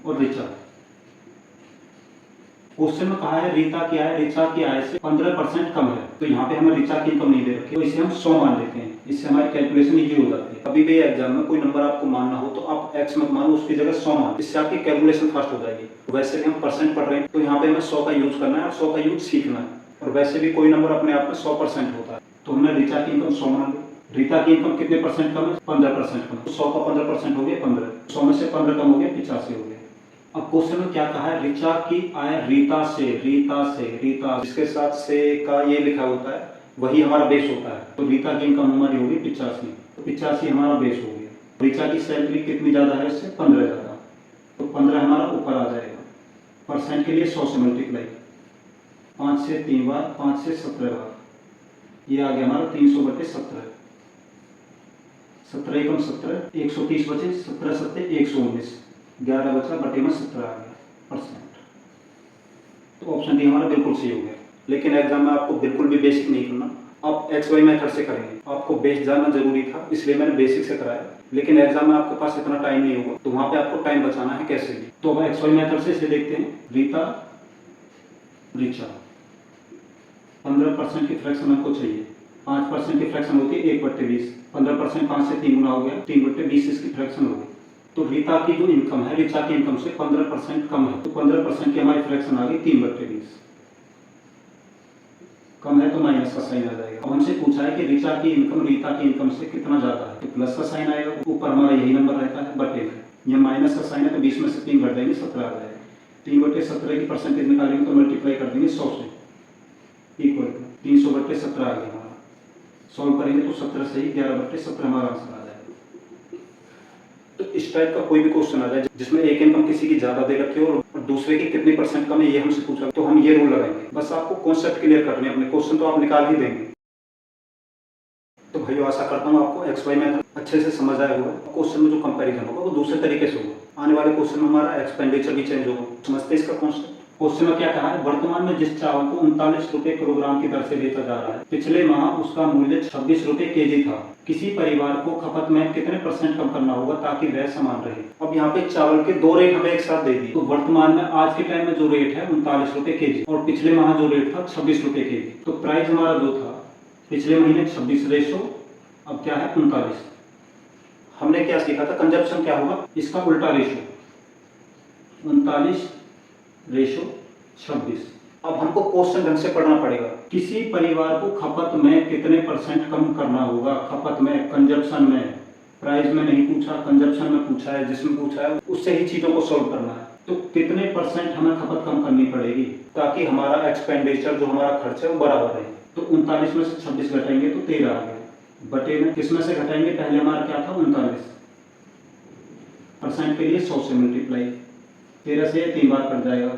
और ऋचा। क्वेश्चन में कहा है रीता की आय ऋचा की आय से 15% कम है, तो यहाँ पे हमें ऋचा की इनकम नहीं दे रखी, तो इसे हम 100 मान लेते हैं, इससे हमारी कैलकुलेशन इजी हो जाती है। अभी भी एग्जाम में कोई नंबर आपको मानना हो तो आप x मत मानो, उसकी जगह 100 मान, इससे आपकी कैलकुलेशन फास्ट हो जाएगी। वैसे भी हम परसेंट पढ़ रहे हैं तो यहाँ पे हमें 100 का यूज करना है और 100 का यूज सीखना है, और वैसे भी कोई नंबर अपने आप में 100% होता है, तो हमने ऋचा की इनकम 100 मान ली। रीता की इनकम कितने % कम है, 15% कम, तो 100 का 15% हो गया 15, 100 में से 15 कम हो गया 85 हो गया। अब क्वेश्चन में क्या कहा है, ऋचा की आय रीता से, जिसके साथ से का ये लिखा होता है वही हमारा बेस होता है, तो रीता की इनकम हमारी होगी 85, तो 85 हमारा बेस हो गया। ऋचा की सैलरी कितनी ज्यादा है इससे, 15 ज्यादा, तो 15 हमारा ऊपर आ जाएगा। परसेंट के लिए 100 से मल्टीप्लाई, 5 से 3 बार, 5 से 17 बार, ये आ गया हमारा 300/17, 17 एकम 17, 130 बचे, 17 सत्ते 119, 11 बचा, बटे में 17 आ गया %। तो ऑप्शन डी हमारा बिल्कुल सही हो गया। लेकिन एग्जाम में आपको बिल्कुल भी बेसिक नहीं करना, आप एक्स वाई मेथड से करेंगे। आपको बेस जानना जरूरी था, इसलिए मैंने बेसिक से कराया, लेकिन एग्जाम में आपके पास इतना टाइम नहीं होगा, तो वहां पे आपको टाइम बचाना है कैसे भी। तो अब एक्स वाई मेथड से इसे देखते हैं, रीता ऋचा, 15% की फ्रैक्शन हमको चाहिए, 5% की फ्रैक्शन होती है 1/20, 15% 5 से 3 गुना हो गया, 3/20 इसकी फ्रैक्शन हो गई। तो रीता की जो इनकम है ऋचा की इनकम से 15% कम है, तो 15% की हमारी फ्रैक्शन आ गई 3/20, कम है तो माइनस का साइन आ जाएगा। अब हमसे पूछा है कि ऋचा की इनकम रीता की इनकम से कितना ज्यादा है, तो प्लस का साइन आएगा, ऊपर हमारा यही नंबर रहता है बटे में, यह माइनस का साइन है तो 20 में से 3 घट देंगे 17 आ जाएगा। 3/17 की परसेंटेज निकालेंगे तो मल्टीप्लाई कर देंगे 100 से, इक्वल टू 300/17 आ गया हमारा। सॉल्व करेंगे तो 17 से ही 11/17 हमारा आंसर आ जाएगा। तो इस टाइप का कोई भी क्वेश्चन आ जाए जिसमें एक इनकम किसी की ज्यादा दे रखी हो और दूसरे की कितनी % कम है ये हमसे पूछा, तो हम ये रूल लगाएंगे। बस आपको कॉन्सेप्ट क्लियर करने अपने, क्वेश्चन तो आप निकाल ही देंगे। तो भाइयों आशा करता हूँ आपको एक्स वाई मेथड अच्छे से समझ आया होगा। क्वेश्चन में जो कंपैरिजन होगा वो दूसरे तरीके से होगा। आने वाले क्वेश्चन में हमारा एक्सपेंडिचर भी चेंज होगा। समझते इसका कॉन्सेप्ट। क्वेश्चन में क्या कहा है, वर्तमान में जिस चावल को 39 रुपए किलोग्राम की दर से बेचा जा रहा है, पिछले माह उसका मूल्य 26 रुपए केजी था। किसी परिवार को खपत में कितने % कम करना होगा ताकि वह समान रहे। अब यहाँ पे चावल के 2 रेट हमें एक साथ दे दिए। तो वर्तमान में आज के टाइम में जो रेट है 39 रुपए केजी और पिछले माह जो रेट था 26 रुपए केजी। तो प्राइस हमारा जो था पिछले महीने 26 रेशो, अब क्या है 39। हमने क्या सीखा था, कंजप्शन क्या होगा, इसका उल्टा रेशो, 39 रेशो 26। अब हमको क्वेश्चन ढंग से पढ़ना पड़ेगा। किसी परिवार को खपत में कितने % कम करना होगा? खपत में, कंजप्शन में, प्राइस में नहीं पूछा, कंजप्शन में पूछा है, जिसमें पूछा है उससे ही चीज़ों को सॉल्व करना है। तो कितने % हमें खपत कम करनी पड़ेगी ताकि हमारा एक्सपेंडिचर जो हमारा खर्च है वो बराबर रहे? तो 39 में से 26 घटाएंगे तो 13 आ गया। बटे में किस में से घटाएंगे? पहले हमारा क्या था 39% के लिए 100 से मल्टीप्लाई, 13 से 3 बार कट जाएगा।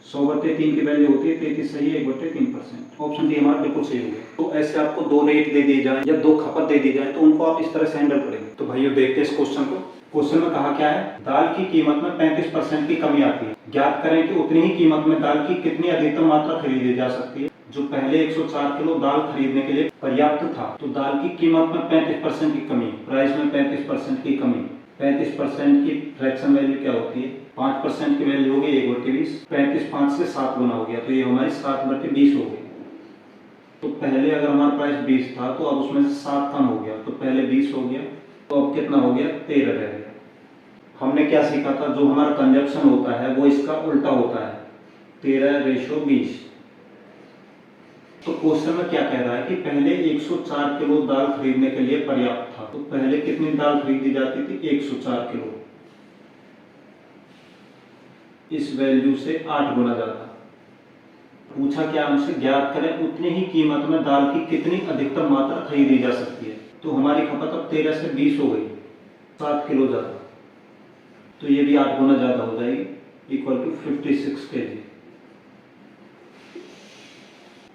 100/3 की वैल्यू होती है 33, सही है 1/3%। ऑप्शन डी हमारा बिल्कुल सही हो गया। तो ऐसे आपको 2 रेट दे दी जाए या 2 खपत दे दी जाए तो उनको आप इस तरह से हैंडल करेंगे। तो भाइयों देखते हैं इस क्वेश्चन को। क्वेश्चन में कहा क्या है? दाल की कीमत में 35% की कमी आती है। ज्ञात करें कि उतनी ही कीमत में दाल की कितनी अधिकतम मात्रा खरीदी जा सकती है। जो पहले 104 किलो दाल खरीदने के लिए पर्याप्त था, तो दाल की कीमत में 35% की कमी, प्राइस में 35% की कमी। 35% की फ्रैक्शन वैल्यू क्या होती है? 5% की वैल्यू होगी 1/20। 35 5 से 7 गुना हो गया, तो ये हमारी 7/20 हो गई। तो पहले अगर हमारा प्राइस 20 था तो अब उसमें से 7 कम हो गया, तो पहले 20 हो गया, तो अब कितना हो गया? 13 रह गया। हमने क्या सीखा था? जो हमारा कंजप्शन होता है वो इसका उल्टा होता है, 13:20। तो क्वेश्चन में क्या कह रहा है कि पहले 104 किलो दाल खरीदने के लिए पर्याप्त था, तो पहले कितनी दाल खरीदी जाती थी? 104 किलो। इस वैल्यू से 8 गुना ज्यादा। पूछा क्या हमसे? ज्ञात करें उतनी ही कीमत में दाल की कितनी अधिकतम मात्रा खरीदी जा सकती है। तो हमारी खपत अब 13 से 20 हो गई, 7 किलो ज्यादा, तो ये भी 8 गुना ज्यादा हो जाएगी, equal to 56 kg।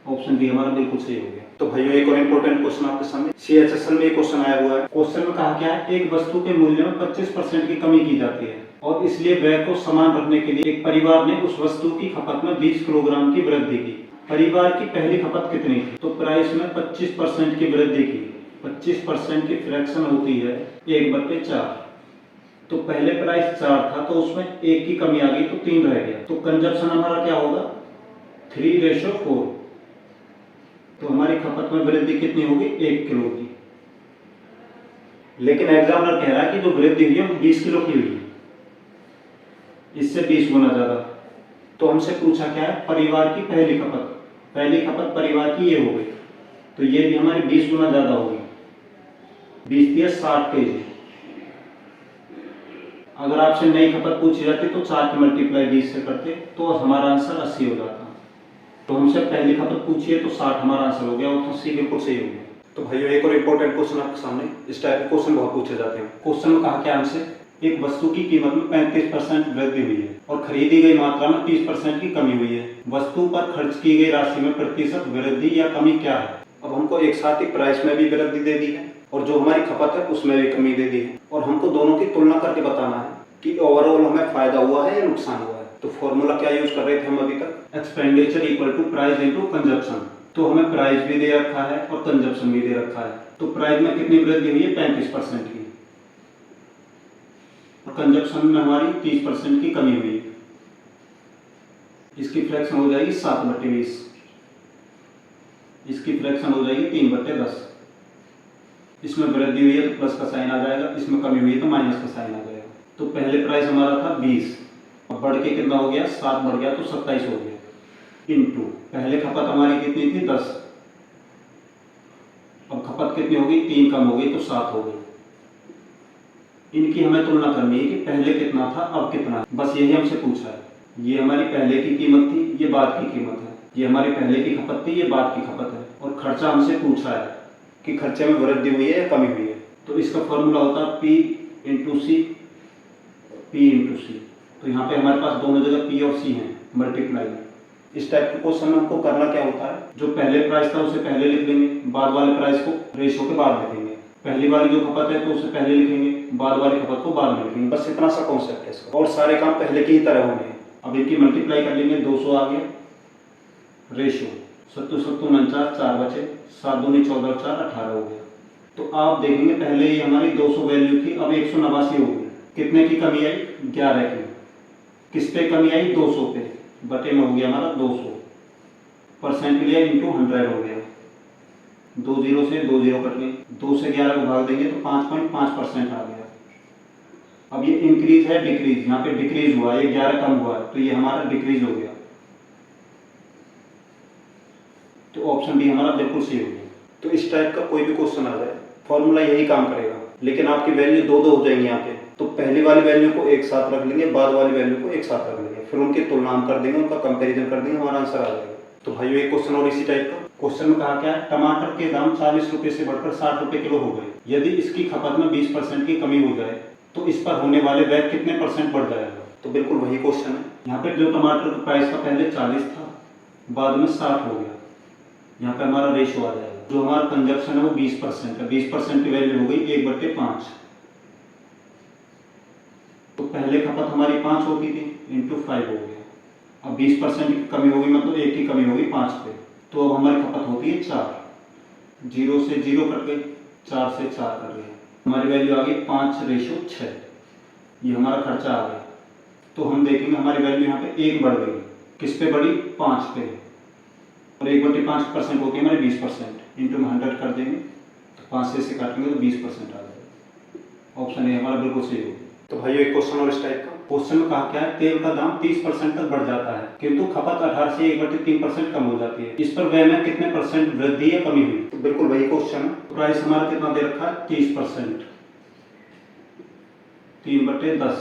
Option B हमारा बिल्कुल सही हो गया। तो भाइयों एक और इम्पोर्टेंट क्वेश्चन आपके सामने CHSL में एक क्वेश्चन आया हुआ है। क्वेश्चन में कहा क्या है? एक वस्तु के मूल्य में 25% की कमी की जाती है और इसलिए व्यय को समान रखने के लिए एक परिवार ने उस वस्तु की खपत में 20 किलोग्राम की वृद्धि की। परिवार की पहली खपत कितनी थी? तो प्राइस में 25% की वृद्धि की। 25% की फ्रैक्शन होती है 1/4। तो पहले प्राइस 4 था तो उसमें 1 की कमी आ गई तो 3 रह गया। तो कंजप्शन हमारा क्या होगा? 3:4। तो हमारी खपत में वृद्धि कितनी होगी? 1 किलो की। लेकिन एग्जामिनर कह रहा है कि जो वृद्धि हुई है वो 20 किलो की हुई है, इससे 20 गुना ज्यादा। तो हमसे पूछा क्या है? परिवार की पहली खपत। पहली खपत परिवार की ये हो गई, तो ये भी हमारी 20 गुना ज्यादा होगी। 20 दिया 60 kg। अगर आपसे नई खपत पूछी जाती तो 4 की मल्टीप्लाई 20 से करते तो हमारा आंसर 80 हो जाता। तो हमसे पहली खपत पूछी है तो 60 हमारा आंसर हो गया, और 80 बिल्कुल सही हो गया। तो भाइयों एक और इम्पोर्टेंट क्वेश्चन आपके सामने, इस टाइप के क्वेश्चन बहुत पूछे जाते हैं। क्वेश्चन में कहा क्या हमसे? एक वस्तु की कीमत में 35% वृद्धि हुई है और खरीदी गई मात्रा में 30% की कमी हुई है। वस्तु पर खर्च की गई राशि में प्रतिशत वृद्धि या कमी क्या है? अब हमको एक साथ ही प्राइस में भी वृद्धि दे दी है और जो हमारी खपत है उसमें भी कमी दे दी है, और हमको दोनों की तुलना करके बताना है कि ओवरऑल हमें फायदा हुआ है या नुकसान हुआ है। तो फॉर्मूला क्या यूज कर रहे थे हम अभी तक? Expenditure equal to price into consumption. तो हमें प्राइस भी दे रखा है और कंजप्शन भी दे रखा है। तो प्राइस में कितनी वृद्धि हुई है? 35% की, और कंजप्शन में हमारी 30% की कमी हुई है। इसकी फ्रैक्शन हो जाएगी 7/20, इसकी फ्रैक्शन हो जाएगी 3/10। इसमें वृद्धि हुई है तो प्लस का साइन आ जाएगा, इसमें कमी हुई है तो माइनस का साइन आ जाएगा। तो पहले प्राइस हमारा था 20, और बढ़ के कितना हो गया? 7 बढ़ गया तो 27 हो गया, इनटू पहले खपत हमारी कितनी थी? 10। अब खपत कितनी होगी? 3 कम हो गई तो 7 हो गई। इनकी हमें तुलना करनी है कि पहले कितना था अब कितना है, बस यही हमसे पूछा है। ये हमारी पहले की कीमत थी, ये बाद की कीमत है। ये हमारी पहले की खपत थी, ये बाद की खपत है, और खर्चा हमसे पूछा है कि खर्चे में वृद्धि हुई है या कमी हुई है। तो इसका फॉर्मूला होता है P इंटू सी, P इंटू सी। तो यहाँ पे हमारे पास दोनों जगह P और C हैं, मल्टीप्लाई। इस टाइप के क्वेश्चन में हमको करना क्या होता है? जो पहले प्राइस था उसे पहले लिख देंगे, बाद वाले प्राइस को रेशो के बाद लिखेंगे। पहली वाली जो खपत है तो उसे पहले लिखेंगे, बाद वाली खपत को बाद में लिखेंगे। बस इतना सा कॉन्सेप्ट है इसका, और सारे काम पहले की ही तरह होंगे। अब इनकी मल्टीप्लाई कर लेंगे, 200 आ गया, रेशो 7 7 49, 4 बचे, 7 दूनी 14, 4 18 हो गया। तो आप देखेंगे पहले ही हमारी 200 वैल्यू थी, अब 189 हो गई। कितने की कमी आई? 11 की। किस पे कमी आई? 200 पे, बटे में हो गया हमारा 200, परसेंट लिया इंटू 100 हो गया। 2 0 से 2 0 कट गए, 2 से 11 को भाग देंगे तो 5.5% आ गया। अब ये इंक्रीज है डिक्रीज, यहाँ पे डिक्रीज हुआ, ये 11 कम हुआ है तो ये हमारा डिक्रीज हो गया। तो ऑप्शन बी हमारा बिल्कुल सही हो गया। तो इस टाइप का कोई भी क्वेश्चन आ जाए, फॉर्मूला यही काम करेगा, लेकिन आपकी वैल्यू दो दो हो जाएंगी यहाँ पे। तो पहली वाली वैल्यू को एक साथ रख लेंगे, बाद वाली वैल्यू को एक साथ रख लेंगे, फिर उनकी तुलना हम कर देंगे, उनका कंपैरिजन कर देंगे, हमारा आंसर आ जाएगा। तो भाइयों एक क्वेश्चन और इसी टाइप का। क्वेश्चन में कहा क्या है, टमाटर के दाम 40 रुपए से बढ़कर 60 रुपए किलो हो गए। यदि इसकी खपत में 20% की कमी हो जाए तो इस पर होने वाले व्यय कितने % बढ़ जाएगा। तो बिल्कुल वही क्वेश्चन है। यहाँ पे जो टमाटर का प्राइस था पहले 40 था, बाद में 60 हो गया, यहाँ पे हमारा रेशो आ जाएगा। जो हमारा कंजप्शन है वो 20% है, 20% की वैल्यू हो गई 1/5। तो पहले खपत हमारी 5 होती थी, इंटू 5 हो गया। अब 20% की कमी होगी, मतलब 1 की कमी होगी 5 पे, तो अब हमारी खपत होती है 4। 0 से 0 कट गई, 4 से 4 कट गया, हमारी वैल्यू आ गई 5/6। ये हमारा खर्चा आ गया। तो हम देखेंगे हमारी वैल्यू यहाँ पे 1 बढ़ गई, किस पे बढ़ी, 5 पे, और 1/5% होती है हमारी 20%, इंटू में 100 कर देंगे, तो 5 से काटेंगे तो 20% आ जाएगा। ऑप्शन ए हमारा बिल्कुल सही होगा। तो भाइयों एक क्वेश्चन और इस टाइप का। क्वेश्चन में कहा क्या है, तेल का दाम 30% तक बढ़ जाता है, किंतु खपत 18 से 1/3% कम हो जाती है। इस पर व्यय में कितने % वृद्धि या कमी हुई। तो बिल्कुल वही क्वेश्चन है। प्राइस हमारा कितना दे रखा है, 30%, 3/10।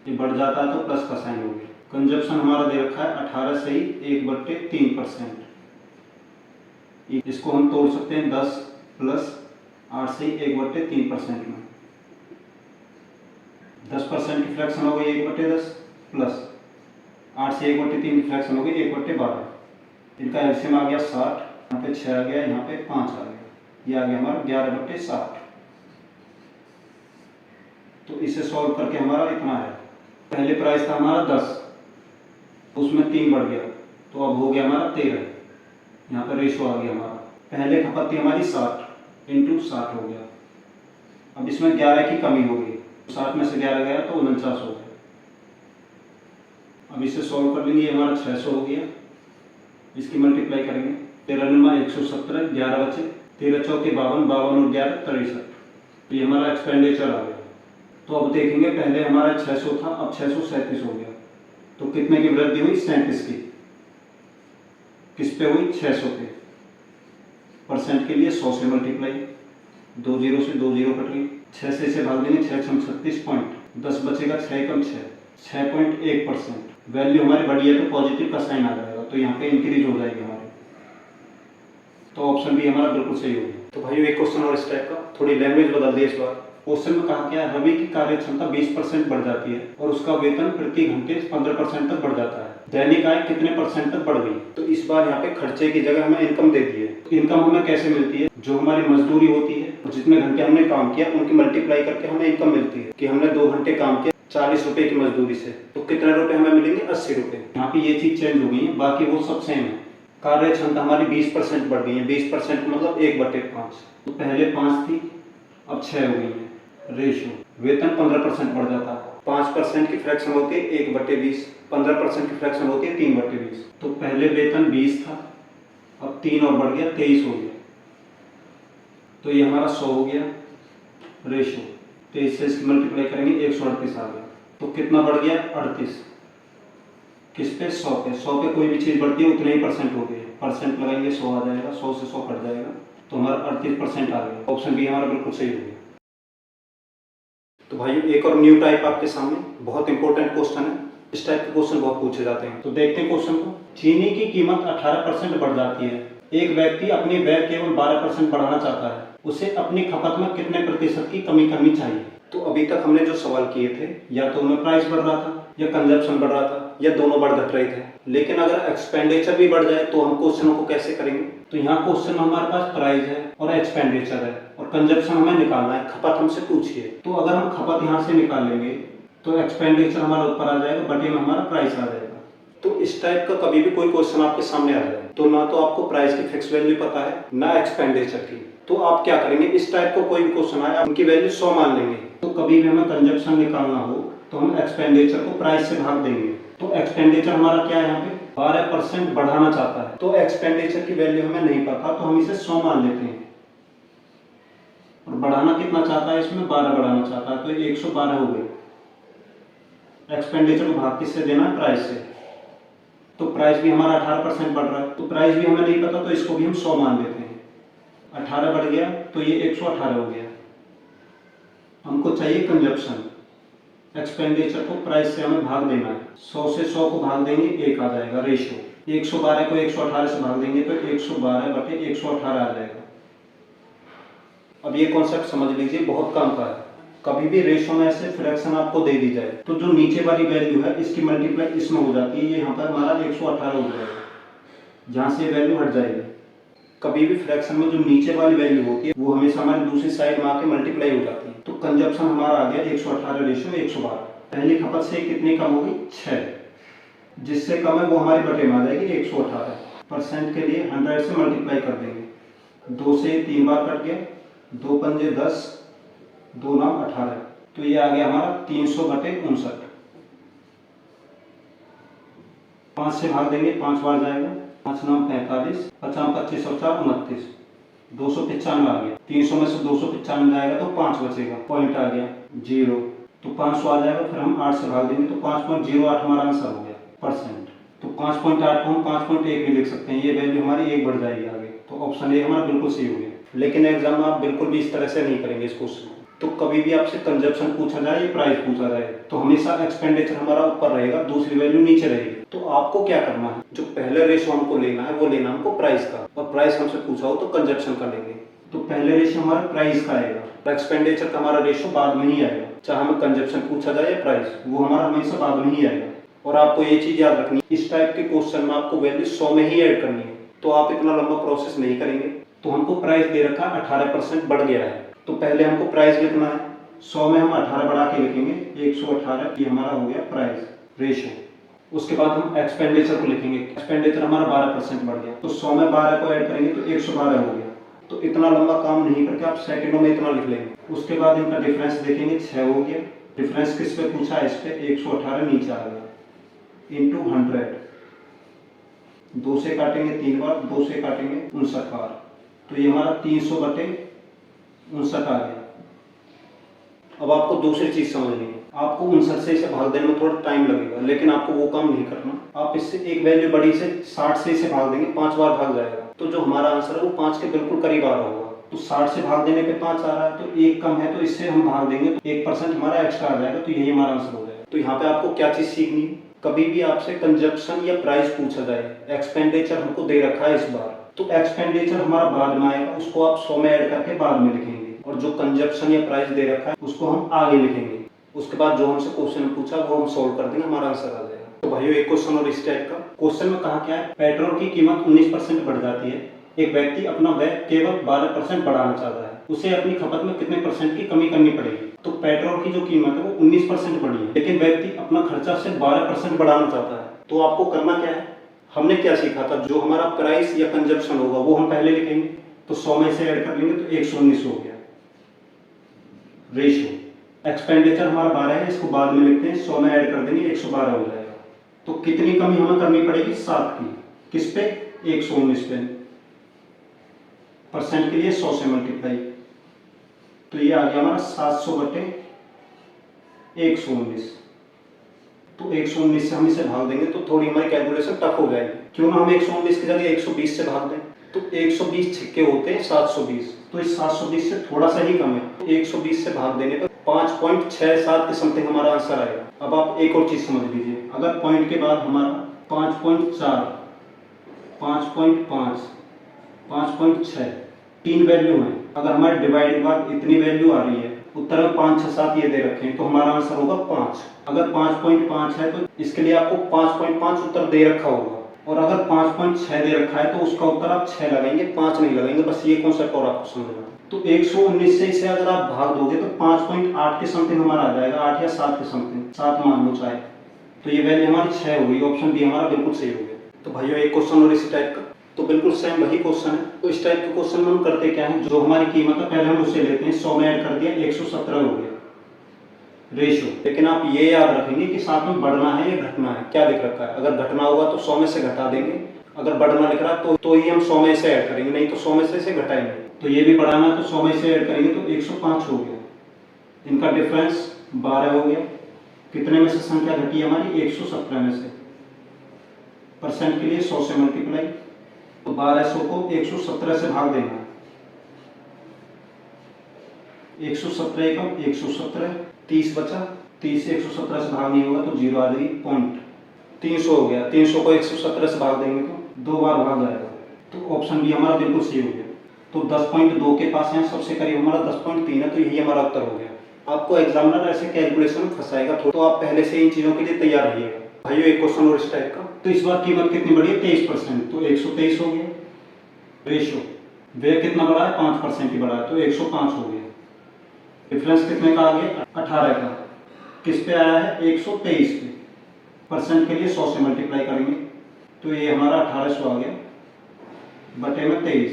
ये बढ़ जाता है तो प्लस का साइन हो गया। कंजप्शन हमारा दे रखा है 18 से ही 1/3%। इसको हम तोड़ सकते हैं 10 प्लस 8 से 1/3% में। 10% की फ्रैक्शन हो गई 1/10 प्लस 8 से 1/3 की फ्रैक्शन हो गई 1/12। इनका एलसीएम आ गया 60, यहाँ पे 6 आ गया, यहाँ पे 5 आ गया, ये आ गया हमारा 11/60। तो इसे सॉल्व करके हमारा इतना है। पहले प्राइस था हमारा 10, उसमें 3 बढ़ गया, तो अब हो गया हमारा 13। यहाँ पर रेशो आ गया हमारा। पहले खपत थी हमारी 60 इंटू 60 हो गया। अब इसमें 11 की कमी हो गई, 60 में से 11 गया तो 49 हो गया। अब इसे सॉल्व कर लेंगे, हमारा 600 हो गया। इसकी मल्टीप्लाई करेंगे, 13 9 117, 11 बचे, 13 चौके 52, 52 और 11 63। ये हमारा एक्सपेंडिचर आ गया। तो अब देखेंगे, पहले हमारा 600 था, अब 637 हो गया। तो कितने की वृद्धि हुई, 37 की। किस पे हुई, 600 पे। परसेंट के लिए 100 से मल्टीप्लाई, 2 0 से 2 0 कट गई, 6 से इसे भाग देंगे, 6 6 36 पॉइंट, 10 बचेगा, 6 कम 6, 6.1%। वैल्यू हमारी बढ़ी है तो पॉजिटिव का साइन आ जाएगा, तो यहाँ पे इंक्रीज हो जाएगी हमारी। तो ऑप्शन बी हमारा बिल्कुल सही होगा। तो भाई एक क्वेश्चन और इस टाइप का, थोड़ी लैंग्वेज बदल दी इस बार। क्वेश्चन में कहा क्या है, रवि की कार्य क्षमता 20% बढ़ जाती है और उसका वेतन प्रति घंटे 15% तक बढ़ जाता है। दैनिक आय कितने % तक बढ़ गई। तो इस बार यहाँ पे खर्चे की जगह हमें इनकम दे दी है। इनकम हमें कैसे मिलती है, जो हमारी मजदूरी होती है और जितने घंटे हमने काम किया उनकी मल्टीप्लाई करके हमें इनकम मिलती है। कि हमने 2 घंटे काम किया 40 रुपए की मजदूरी से, तो कितने रुपए हमें मिलेंगे, 80 रुपए। यहाँ पे ये चीज चेंज हो गई है, बाकी वो सब सेम है। कार्य क्षमता हमारी 20% बढ़ गई है, 20% मतलब 1/5। तो पहले 5 थी, अब 6 हो गई है। रेशियो, वेतन 15% बढ़ जाता है, 5% की फ्रैक्शन होती है 1/20, 15% की फ्रैक्शन होती है 3/20। तो पहले वेतन 20 था, अब 3 और बढ़ गया, 23 हो गया। तो ये हमारा 100 हो गया रेशियो, 23 से इसकी मल्टीप्लाई करेंगे, 138 आ गया। तो कितना बढ़ गया, 38। किस पे, 100 पे। 100 पे कोई भी चीज बढ़ती है उतने ही % हो गए, परसेंट लगाएंगे 100 आ जाएगा, 100 से 100 कट जाएगा, तो हमारा 38% आ गया। ऑप्शन बी हमारा बिल्कुल सही हो गया। तो भाई एक और न्यू टाइप आपके सामने, बहुत इंपॉर्टेंट क्वेश्चन है। इस टाइप के क्वेश्चन बहुत पूछे जाते हैं, तो देखते हैं क्वेश्चन को। चीनी की कीमत 18% बढ़ जाती है, एक व्यक्ति अपने व्यय केवल 12% बढ़ाना चाहता है, उसे अपनी खपत में कितने % की कमी करनी चाहिए। तो अभी तक हमने जो सवाल किए थे, या तो उनमें प्राइस बढ़ रहा था या कंजप्शन बढ़ रहा था या दोनों बढ़ घट रहे थे। लेकिन अगर एक्सपेंडिचर भी बढ़ जाए तो हम क्वेश्चनों को कैसे करेंगे। तो यहाँ क्वेश्चन में हमारे पास प्राइस है और एक्सपेंडिचर है और कंजप्शन हमें निकालना है, खपत हमसे पूछिए। तो अगर हम खपत यहाँ से निकाल लेंगे तो एक्सपेंडिचर हमारा ऊपर आ जाएगा, बटे में हमारा प्राइस आ जाएगा। तो इस टाइप का कभी भी कोई क्वेश्चन आपके सामने आ जाए तो ना तो आपको प्राइस की फिक्स वैल्यू पता है ना एक्सपेंडिचर की, तो आप क्या करेंगे, इस टाइप को कोई भी क्वेश्चन आए उनकी वैल्यू 100 मान लेंगे। तो कभी भी हमें कंजप्शन निकालना हो तो हम एक्सपेंडिचर को प्राइस से भाग देंगे। तो एक्सपेंडिचर हमारा क्या है, यहाँ पे 12% बढ़ाना चाहता है, तो एक्सपेंडिचर की वैल्यू हमें नहीं पता, तो हम इसे 100 मान लेते हैं। और बढ़ाना कितना चाहता है, इसमें 12 बढ़ाना चाहता है, तो 112 हो गए। एक्सपेंडिचर को भाग किससे देना है, प्राइस से। तो प्राइस भी हमारा 18% बढ़ रहा है। तो प्राइस भी हमें नहीं पता तो इसको भी हम 100 मान लेते हैं। 18 बढ़ गया तो ये 118 हो गया। हमको चाहिए कंजप्शन। एक्सपेंडिचर को प्राइस से हमें भाग देना है। 100 से 100 को भाग देंगे 1 आ जाएगा रेशियो। 112 को 118 से भाग देंगे तो 112/118 आ जाएगा। अब ये कॉन्सेप्ट समझ लीजिए, बहुत काम का है। कभी भी रेशियो में ऐसे फ्रैक्शन आपको दे दी जाए तो जो नीचे वाली वैल्यू है इसकी मल्टीप्लाई इसमें हो जाती है। ये यहाँ पर हमारा 118 हो जाएगा, जहाँ से वैल्यू हट जाएगी। कभी भी फ्रैक्शन में जो नीचे वाली वैल्यू होती है वो हमेशा हमारी दूसरी साइड में आके मल्टीप्लाई हो जाती है। तो कंजप्शन हमारा आ गया 118 रेशियो 112। पहली खपत से कितनी कम होगी? 6। जिससे कम है वो हमारी बटे में आ जाएगी 118%। के लिए 100 से मल्टीप्लाई कर देंगे। 2 से 3 बार कट गया, 2 पंजे 10, 2 नाम 18। तो ये आ गया हमारा 300/59। 5 से भाग देंगे, 5 बार जाएगा, 5 नाम 45, 50 25 और 4 29, 295 आ गया। 300 में से 295 जाएगा तो 5 बचेगा, पॉइंट आ गया 0। तो 500 आ जाएगा, फिर हम 8 से भाग देंगे तो 5.08 हमारा आंसर हो गया परसेंट। तो 5.8 को हम 5.1 भी लिख सकते हैं। ये वैल्यू हमारी 1 बढ़ जाएगी आगे। तो ऑप्शन ए हमारा बिल्कुल सही हो गया। लेकिन एग्जाम में आप बिल्कुल भी इस तरह से नहीं करेंगे इस क्वेश्चन। तो कभी भी आपसे कंजप्शन पूछा जाए या प्राइस पूछा जाए तो हमेशा एक्सपेंडिचर हमारा ऊपर रहेगा, दूसरी वैल्यू नीचे रहेगी। तो आपको क्या करना है, जो पहले रेशियो हमको लेना है वो लेना हमको प्राइस का, और प्राइस हमसे पूछा हो तो कंजप्शन का लेंगे। तो पहले रेशियो हमारा प्राइस का आएगा, तो एक्सपेंडिचर का हमारा रेशियो बाद में ही आएगा। चाहे हमें कंजप्शन पूछा जाए या प्राइस, वो हमारा हमेशा बाद में ही आएगा। और आपको ये चीज याद रखनी है, इस टाइप के क्वेश्चन में आपको वैल्यू 100 में ही ऐड करनी है। तो आप इतना लंबा प्रोसेस नहीं करेंगे। तो हमको प्राइस दे रखा 18% बढ़ गया है, तो पहले हमको प्राइस लिखना है। 100 में हम 18 बढ़ा के लिखेंगे 118, ये हमारा हो गया प्राइस रेशियो। उसके बाद हम एक्सपेंडिचर को लिखेंगे। एक्सपेंडिचर हमारा 12% बढ़ गया, तो 100 में 12 को ऐड करेंगे तो 112 हो गया। तो इतना लंबा काम नहीं करके आप सेकंडों में इतना लिख लेंगे। उसके बाद इनका डिफरेंस देखेंगे, 6 हो गया। डिफरेंस किस पे पूछा है? इस पे 118 नीचे आ गया इंटू 100। 2 से काटेंगे 3 बार, 2 से काटेंगे 59 बार, तो ये हमारा 300/59 आ गया। अब आपको दूसरी चीज समझनी है। आपको 59 से इसे भाग देने में थोड़ा टाइम लगेगा, लेकिन आपको वो काम नहीं करना। आप इससे एक वैल्यू बड़ी से 60 से इसे भाग देंगे, 5 बार भाग जाएगा, तो जो हमारा आंसर है वो 5 के बिल्कुल करीब आ रहा होगा। तो 60 से भाग देने पे 5 आ रहा है, तो 1 कम है, तो इससे हम भाग देंगे तो 1% हमारा एक्स्ट्रा आ जाएगा, तो यही हमारा आंसर हो जाएगा। तो यहाँ पे आपको क्या चीज सीखनी है, कभी भी आपसे कंजप्शन या प्राइस पूछा जाए, एक्सपेंडिचर हमको दे रखा है इस बार, तो एक्सपेंडिचर हमारा बाद में आएगा, उसको आप 100 में ऐड करके बाद में लिखेंगे। और जो कंजप्शन या प्राइस दे रखा है उसको हम आगे लिखेंगे। उसके बाद जो हमसे क्वेश्चन पूछा वो हम सोल्व कर देंगे, हमारा आंसर आ जाएगा। तो भाइयों, एक क्वेश्चन और इस टाइप का क्वेश्चन में कहा क्या है, पेट्रोल की कीमत 19% बढ़ जाती है। एक व्यक्ति अपना व्यय केवल 12% बढ़ाना चाहता है, उसे अपनी खपत में कितने % की कमी करनी पड़ेगी? तो पेट्रोल की जो कीमत है वो 19% बढ़ी है, लेकिन व्यक्ति अपना खर्चा सिर्फ 12% बढ़ाना चाहता है। तो आपको करना क्या है, हमने क्या सीखा था, जो हमारा प्राइस या कंजप्शन होगा वो हम पहले लिखेंगे। तो 100 में से ऐड कर लेंगे तो 119 हो गया रेशियो। एक्सपेंडिचर हमारा 12 है, इसको बाद में लिखते हैं, 100 में ऐड कर देंगे 112 हो जाएगा। तो कितनी कमी हमें करनी पड़ेगी? 7 की। किस पे? 119 पे। परसेंट के लिए 100 से मल्टीप्लाई, तो ये आ गया हमारा 700/119। तो 119 से हम इसे भाग देंगे तो थोड़ी हमारी कैलकुलेशन टफ हो जाएगी। क्यों ना हम 119 की जगह 120 से भाग दें। तो 120 छक्के होते हैं 720, तो इस 720 से थोड़ा सा ही कम है, तो 120 से भाग देने पर 5.67 के समथिंग हमारा आंसर आएगा। अब आप एक और चीज समझ लीजिए, अगर पॉइंट के बाद हमारा 5.4, 5.5, 5.6 तीन वैल्यू है, अगर हमारे डिवाइड के बाद इतनी वैल्यू आ रही है, उत्तर में 5, 6, 7 ये दे रखे हैं, तो हमारा आंसर होगा 5। अगर 5.5 है तो इसके लिए आपको 5.5 उत्तर दे रखा होगा, और अगर 5.6 दे रखा है तो उसका उत्तर आप 6 लगाएंगे, 5 नहीं लगाएंगे। बस ये कॉन्सेप्ट और आपको समझना। तो 119 से इसे अगर आप भाग दोगे तो 5.8 के समथिंग हमारा आ जाएगा, 8 या 7 के समथिंग, 7 मान लो चाहे। तो ये वैल्यू हमारी 6 हो गई, ऑप्शन बी हमारा बिल्कुल सही हो गया। तो भाइयों, एक क्वेश्चन और इसी टाइप का, तो बिल्कुल सेम वही क्वेश्चन है। तो इस टाइप के क्वेश्चन में हम करते क्या है, जो हमारी कीमत है पहले हम उसे लेते हैं, 100 में ऐड कर दिया 117 हो गया रेशियो। लेकिन आप ये याद रखेंगे कि साथ में बढ़ना है या घटना है, क्या लिख रखा है। अगर घटना होगा तो 100 में से घटा देंगे, अगर बढ़ना लिख रहा है तो ही हम 100 में से ऐड करेंगे, नहीं तो 100 में से इसे घटाएंगे। तो ये भी बढ़ाना है तो 100 में से ऐड करेंगे तो 105 हो गया। इनका डिफरेंस 12 हो गया। कितने में से संख्या घटी हमारी? 117 में से। परसेंट के लिए 100 से मल्टीप्लाई, तो 1200 को 117 से भाग देना है। 117 कम 117, 30 बचा, 30 से 117 से भाग नहीं होगा तो 0 आ जाएगी पॉइंट। 300 हो गया, 300 को 117 से भाग देंगे तो 2 बार भाग जाएगा, तो ऑप्शन बी हमारा बिल्कुल सही हो गया। तो 10.2 के पास है, सबसे करीब हमारा 10.3 है, तो यही हमारा उत्तर हो गया। आपको एग्जामिनर ऐसे कैलकुलेशन में फंसाएगा तो आप पहले से इन चीज़ों के लिए तैयार रहिएगा। भाइयों एक क्वेश्चन और इस टाइप का, तो इस बार कीमत कितनी बढ़ी है 23%, तो 123 हो गया। रेशो व्यय कितना बढ़ा है 5% ही बढ़ा है, तो 105 हो गया। डिफरेंस कितने का आ गया 18 का, किस पे आया है 123 पे। परसेंट के लिए 100 से मल्टीप्लाई करेंगे तो ये हमारा 1800 आ गया बटे में 23,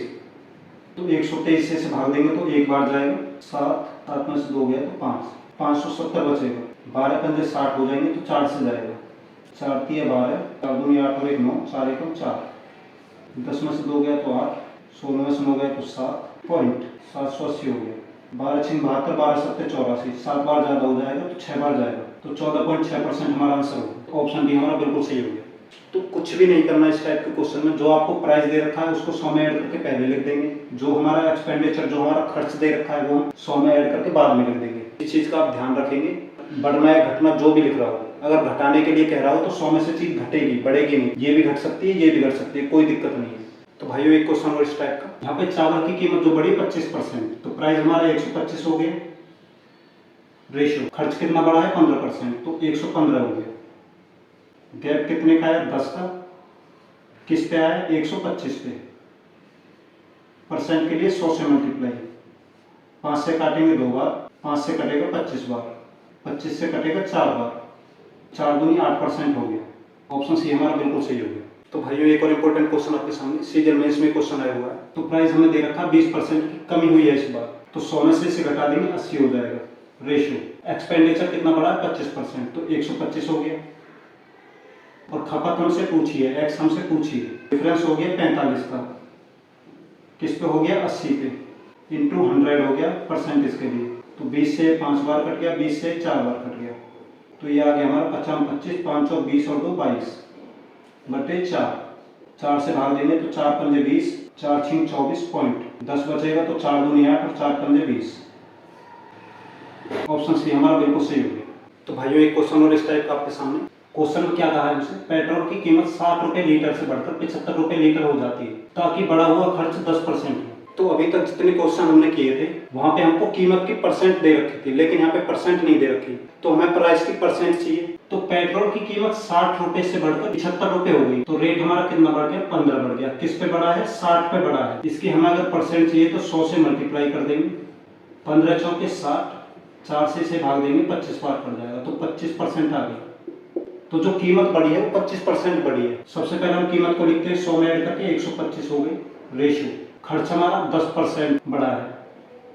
तो 123 से भाग देंगे तो एक बार जाएगा 7, 7 में से 2 गया तो 5, 570 बचेगा। 12 पंजे 60 हो जाएंगे तो 4 से जाएगा, 4 3 12, 4 दूनी 8 और 1 9, 4 1 4, 10 में से 2 गया तो 8, 16 में से 9 गया तो 7 पॉइंट 780 हो गया। 12 6 72, 12 7 84, 7 बार ज़्यादा हो जाएगा तो 6 बार जाएगा, तो 14.6% हमारा आंसर होगा। तो ऑप्शन डी हमारा बिल्कुल सही हो गया। तो कुछ भी नहीं करना इस टाइप के क्वेश्चन में, जो आपको प्राइस दे रखा है उसको 100 में ऐड करके पहले लिख देंगे, जो हमारा एक्सपेंडिचर जो हमारा खर्च दे रखा है वो हम 100 में ऐड करके बाद में लिख देंगे। इस चीज़ का आप ध्यान रखेंगे, बढ़ना या घटना जो भी लिख रहा हो, अगर घटाने के लिए कह रहा हो तो 100 में से चीज़ घटेगी, बढ़ेगी नहीं, ये भी घट सकती है, ये भी घट सकती है, कोई दिक्कत नहीं है। तो भाइयों एक क्वेश्चन और इस टाइप का, यहाँ पे चावल की कीमत जो बढ़ी 25%, तो प्राइस हमारा 125 हो गया। रेशियो खर्च कितना बढ़ा है 15%, तो 115 हो गया। गैप कितने का है 10 का, किस पे आया 125 पे। परसेंट के लिए 100 से मल्टीप्लाई, 5 से काटेंगे 2 बार, 5 से कटेगा 25 बार, 25 से कटेगा 4 बार, 4 दूनी 8% हो गया। ऑप्शन सी हमारा बिल्कुल सही हो गया। तो भाइयों एक और इम्पोर्टेंट क्वेश्चन आपके सामने सीजन मेंस में क्वेश्चन आया हुआ है। तो प्राइस हमें दे रखा 20% की कमी हुई है इस बार, तो 100 में से इसे घटा देंगे 80 हो जाएगा। रेशियो एक्सपेंडिचर कितना बढ़ा है 25%, तो 125 हो गया। और खपत हमसे पूछी है, एक्स हमसे पूछी है, डिफरेंस हो गया 45 का, किस पे हो गया 80 पे, इंटू 100 हो गया परसेंटेज के लिए, तो 20 से 5 बार कट गया, 20 से 4 बार कट गया, तो ये आ गया हमारा 55 25, 5 और 20 और 2 22 बटे 4, 4 से भाग देंगे तो 4 पंजे 20, 4 6 24 पॉइंट 10 बचेगा, तो 4 दूनी 8 और 4 पंजे 20। ऑप्शन सी हमारा बिल्कुल सही हो गया। तो भाइयों एक क्वेश्चन और इस टाइप का आपके सामने, क्वेश्चन में क्या कहा है हमसे, पेट्रोल की कीमत 60 रुपए लीटर से बढ़कर 75 रुपए लीटर हो जाती है, ताकि बढ़ा हुआ खर्च 10% हो। तो अभी तक जितने क्वेश्चन हमने किए थे वहां पे हमको कीमत की परसेंट दे रखी थी, लेकिन यहाँ पे परसेंट नहीं दे रखी, तो हमें प्राइस की परसेंट चाहिए। तो पेट्रोल की कीमत 60 रुपए से बढ़कर 75 रुपए हो गई, तो रेट हमारा कितना बढ़ गया 15 बढ़ गया। किस पे बढ़ा है 60 पे बढ़ा है। इसकी हमें अगर परसेंट चाहिए तो 100 से मल्टीप्लाई कर देंगे, 15 चौके 60, 4 से इसे भाग देंगे 25 बार पड़ जाएगा, तो 25% आ गई। तो जो कीमत बढ़ी है वो 25% बढ़ी है। सबसे पहले हम कीमत को लिखते हैं 100 में ऐड करके 125 हो गई। रेशियो खर्च हमारा 10% बढ़ा है,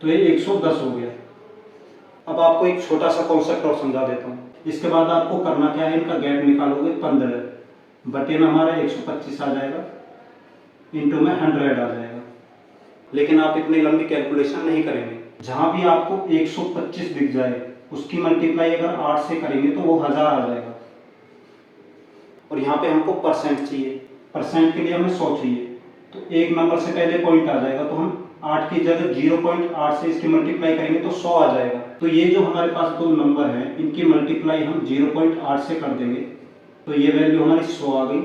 तो ये 110 हो गया। अब आपको एक छोटा सा कॉन्सेप्ट और समझा देता हूँ। इसके बाद आपको करना क्या है, इनका गैप निकालोगे 15 बटे में हमारा 125 आ जाएगा, इंटू में 100 आ जाएगा। लेकिन आप इतनी लंबी कैलकुलेशन नहीं करेंगे, जहां भी आपको 125 दिख जाए उसकी मल्टीप्लाई अगर 8 से करेंगे तो वो 1000 आ जाएगा। और यहाँ पे हमको परसेंट चाहिए, परसेंट के लिए हमें 100 चाहिए, तो एक नंबर से पहले पॉइंट आ जाएगा, तो हम 8 की जगह 0.8 से इसकी मल्टीप्लाई करेंगे तो 100 आ जाएगा। तो ये जो हमारे पास दो नंबर हैं इनकी मल्टीप्लाई हम 0.8 से कर देंगे, तो ये वैल्यू हमारी 100 आ गई।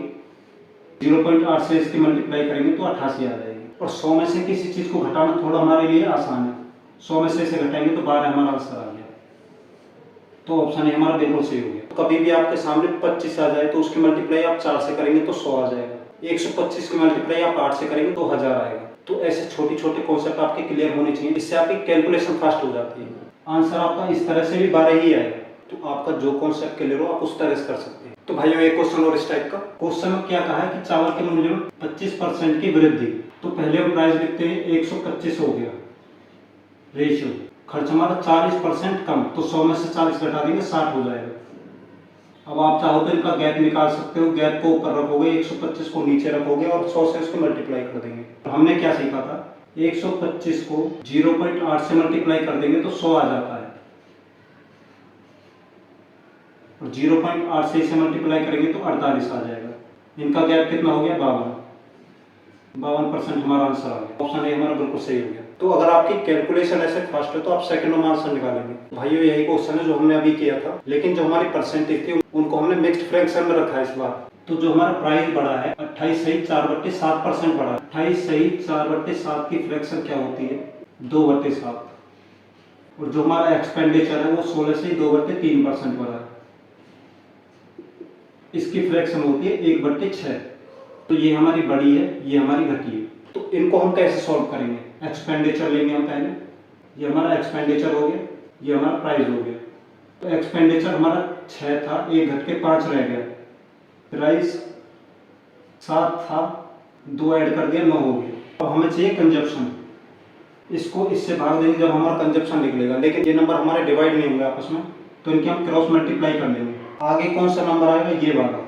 0.8 से इसकी मल्टीप्लाई करेंगे तो 88 आ जाएगी। और 100 में से किसी चीज़ को घटाना थोड़ा हमारे लिए आसान है, 100 में से इसे घटाएंगे तो 12 हमारा आंसर आ गया। तो ऑप्शन ए हमारा बिल्कुल सही हो गया। तो कभी भी आपके सामने 25 आ जाए तो उसकी मल्टीप्लाई आप 4 से करेंगे तो 100 आ जाएगा, 125 की मल्टीप्लाई आप 8 से करेंगे तो 1000 आएगा। तो ऐसे छोटे छोटे कॉन्सेप्ट आपके क्लियर होने चाहिए, इससे आपकी कैलकुलेशन फास्ट हो जाती है। आंसर आपका इस तरह से भी 12 ही आएगा, तो आपका जो कॉन्सेप्ट क्लियर हो आप उस तरह से कर सकते हैं। तो भाइयों एक क्वेश्चन और इस टाइप का, क्वेश्चन में क्या कहा है कि चावल के मूल्य में 25% की वृद्धि। तो पहले हम प्राइस लिखते हैं 125 हो गया। रेशियो खर्च हमारा 40% कम, तो 100 में से 40 घटा देंगे 60 हो जाएगा। अब आप चाहो तो इनका गैप निकाल सकते हो, गैप को ऊपर रखोगे, 125 को नीचे रखोगे और 100 से उसको मल्टीप्लाई कर देंगे। हमने क्या सीखा था, 125 को 0.8 से मल्टीप्लाई कर देंगे तो 100 आ जाता है, और 0.8 से इसे मल्टीप्लाई करेंगे तो 48 आ जाएगा। इनका गैप कितना हो गया 52% हमारा आंसर आ गया। ऑप्शन ए हमारा बिल्कुल सही हो गया। तो अगर आपकी कैलकुलेशन ऐसे फास्ट है तो आप सेकंड में आंसर निकालेंगे। भाइयों यही क्वेश्चन है जो हमने अभी किया था, लेकिन जो हमारी परसेंटेज थी उनको हमने मिक्स्ड फ्रैक्शन में रखा है इस बार। तो जो हमारा प्राइस बढ़ा है 28 सही 4/7% बढ़ा है। 28 सही 4/7 की फ्रैक्शन क्या होती है 2/7। और जो हमारा एक्सपेंडिचर है वो 16 से 2/3% बढ़ा है। इसकी फ्रैक्शन होती है 1/6। तो ये हमारी बड़ी है, ये हमारी घटी है। तो इनको हम कैसे सॉल्व करेंगे? एक्सपेंडिचर लेंगे हम पहले। ये हमारा एक्सपेंडिचर हो गया, ये हमारा प्राइस हो गया। तो एक्सपेंडिचर हमारा 6 था, 1 घट के 5 रह गया। प्राइस 7 था, 2 ऐड कर दिया 9 हो गया। अब हमें चाहिए कंजप्शन। इसको इससे भाग देंगे जब हमारा कंजप्शन निकलेगा, लेकिन ये नंबर हमारे डिवाइड नहीं होंगे आपस में, तो इनके हम क्रॉस मल्टीप्लाई कर लेंगे। आगे कौन सा नंबर आएगा? ये वाला।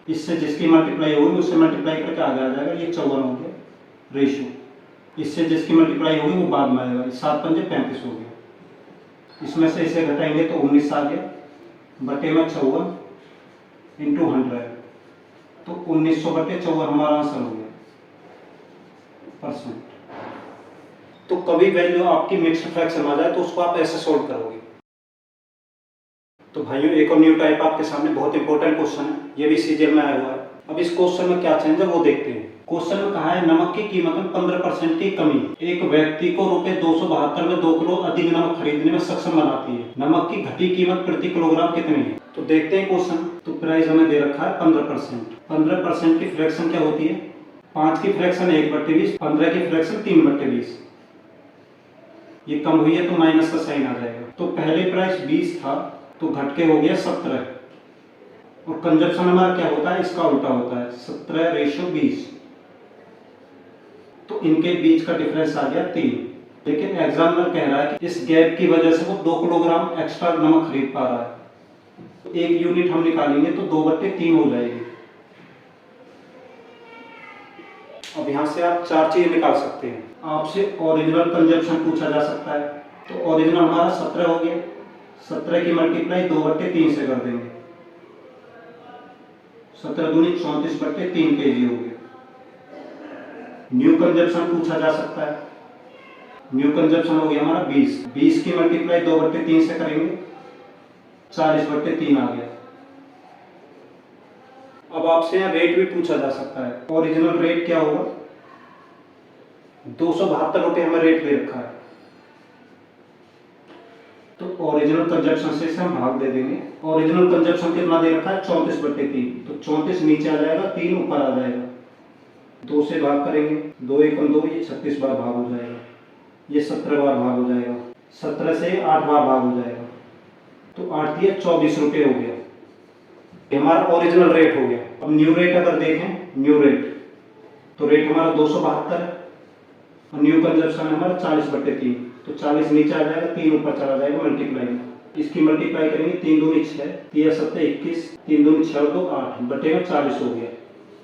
इससे जिसकी मल्टीप्लाई होगी उससे मल्टीप्लाई करके आगे आ जाएगा। ये 54 हो गया रेशियो। इससे जिसकी मल्टीप्लाई होगी वो बाद में आएगा। 7 पंजे 35 हो गया। इसमें से इसे घटाएंगे तो 19 आ गया, बटे में 54 इंटू 100, तो 1900/54 हमारा आंसर हो गया परसेंट। तो कभी वैल्यू आपकी मिक्स्ड फ्रैक्शन आ जाए तो उसको आप ऐसे सोल्व करोगे। तो भाइयों एक और न्यू टाइप आपके सामने, बहुत इंपॉर्टेंट क्वेश्चन है, ये भी सीजीएल में आया हुआ है। अब इस क्वेश्चन में क्या चेंज है वो देखते हैं। क्वेश्चन में कहा है नमक की कीमत में 15% की कमी एक व्यक्ति को ₹272 में 2 किलो अधिक नमक खरीदने में सक्षम बनाती है। नमक की घटी कीमत प्रति किलोग्राम कितनी है? तो देखते हैं क्वेश्चन। तो प्राइस हमें दे रखा है 15%। 15% की फ्रैक्शन क्या होती है? 5 की फ्रैक्शन 1/20, 15 की फ्रैक्शन 3/20। ये कम हुई है तो माइनस का साइन आ जाएगा। तो पहले प्राइस 20 था तो घट के हो गया 17। और कंजप्शन हमारा क्या होता है? इसका उल्टा होता है, 17/20। तो इनके बीच का डिफरेंस आ गया 3। लेकिन एग्जामिनर कह रहा है कि इस गैप की वजह से वो 2 किलोग्राम एक्स्ट्रा नमक खरीद पा रहा है। तो 1 यूनिट हम निकालेंगे तो 2/3 हो जाएगी। अब यहाँ से आप 4 चीज निकाल सकते हैं। आपसे ओरिजिनल कंजप्शन पूछा जा सकता है। तो ओरिजिनल हमारा 17 हो गया, 17 की मल्टीप्लाई 2/3 से कर देंगे। 17 दूनी 34/3 kg हो गया। न्यू कंजप्शन पूछा जा सकता है। न्यू कंजप्शन हो गया हमारा 20। 20 की मल्टीप्लाई 2/3 से करेंगे, 40/3 आ गया। अब आपसे यहाँ रेट भी पूछा जा सकता है। ओरिजिनल रेट क्या होगा? 272 रुपये हमें रेट दे रखा है। तो ओरिजिनल कंजप्शन से हम भाग दे देंगे। ओरिजिनल कंजप्शन कितना दे रखा है? 34/3। तो 34 नीचे आ जाएगा, 3 ऊपर आ जाएगा। 2 से भाग करेंगे, 2 एकम 2, ये 36 बार भाग हो जाएगा। ये 17 बार भाग हो जाएगा। 17 से 8 बार भाग हो जाएगा। तो 8 दिया 24 रुपये हो गया। ये हमारा ओरिजिनल रेट हो गया। अब न्यू रेट अगर देखें, न्यू रेट तो रेट हमारा 272 है और न्यू कंजप्शन हमारा 40/3। तो 40 नीचे आ जाएगा, 3 ऊपर चला जाएगा मल्टीप्लाई में। इसकी मल्टीप्लाई करेंगे, 3 दूनी 6, 3 7 21, 3 दूनी 6 2 8, बटे में 40 हो गया।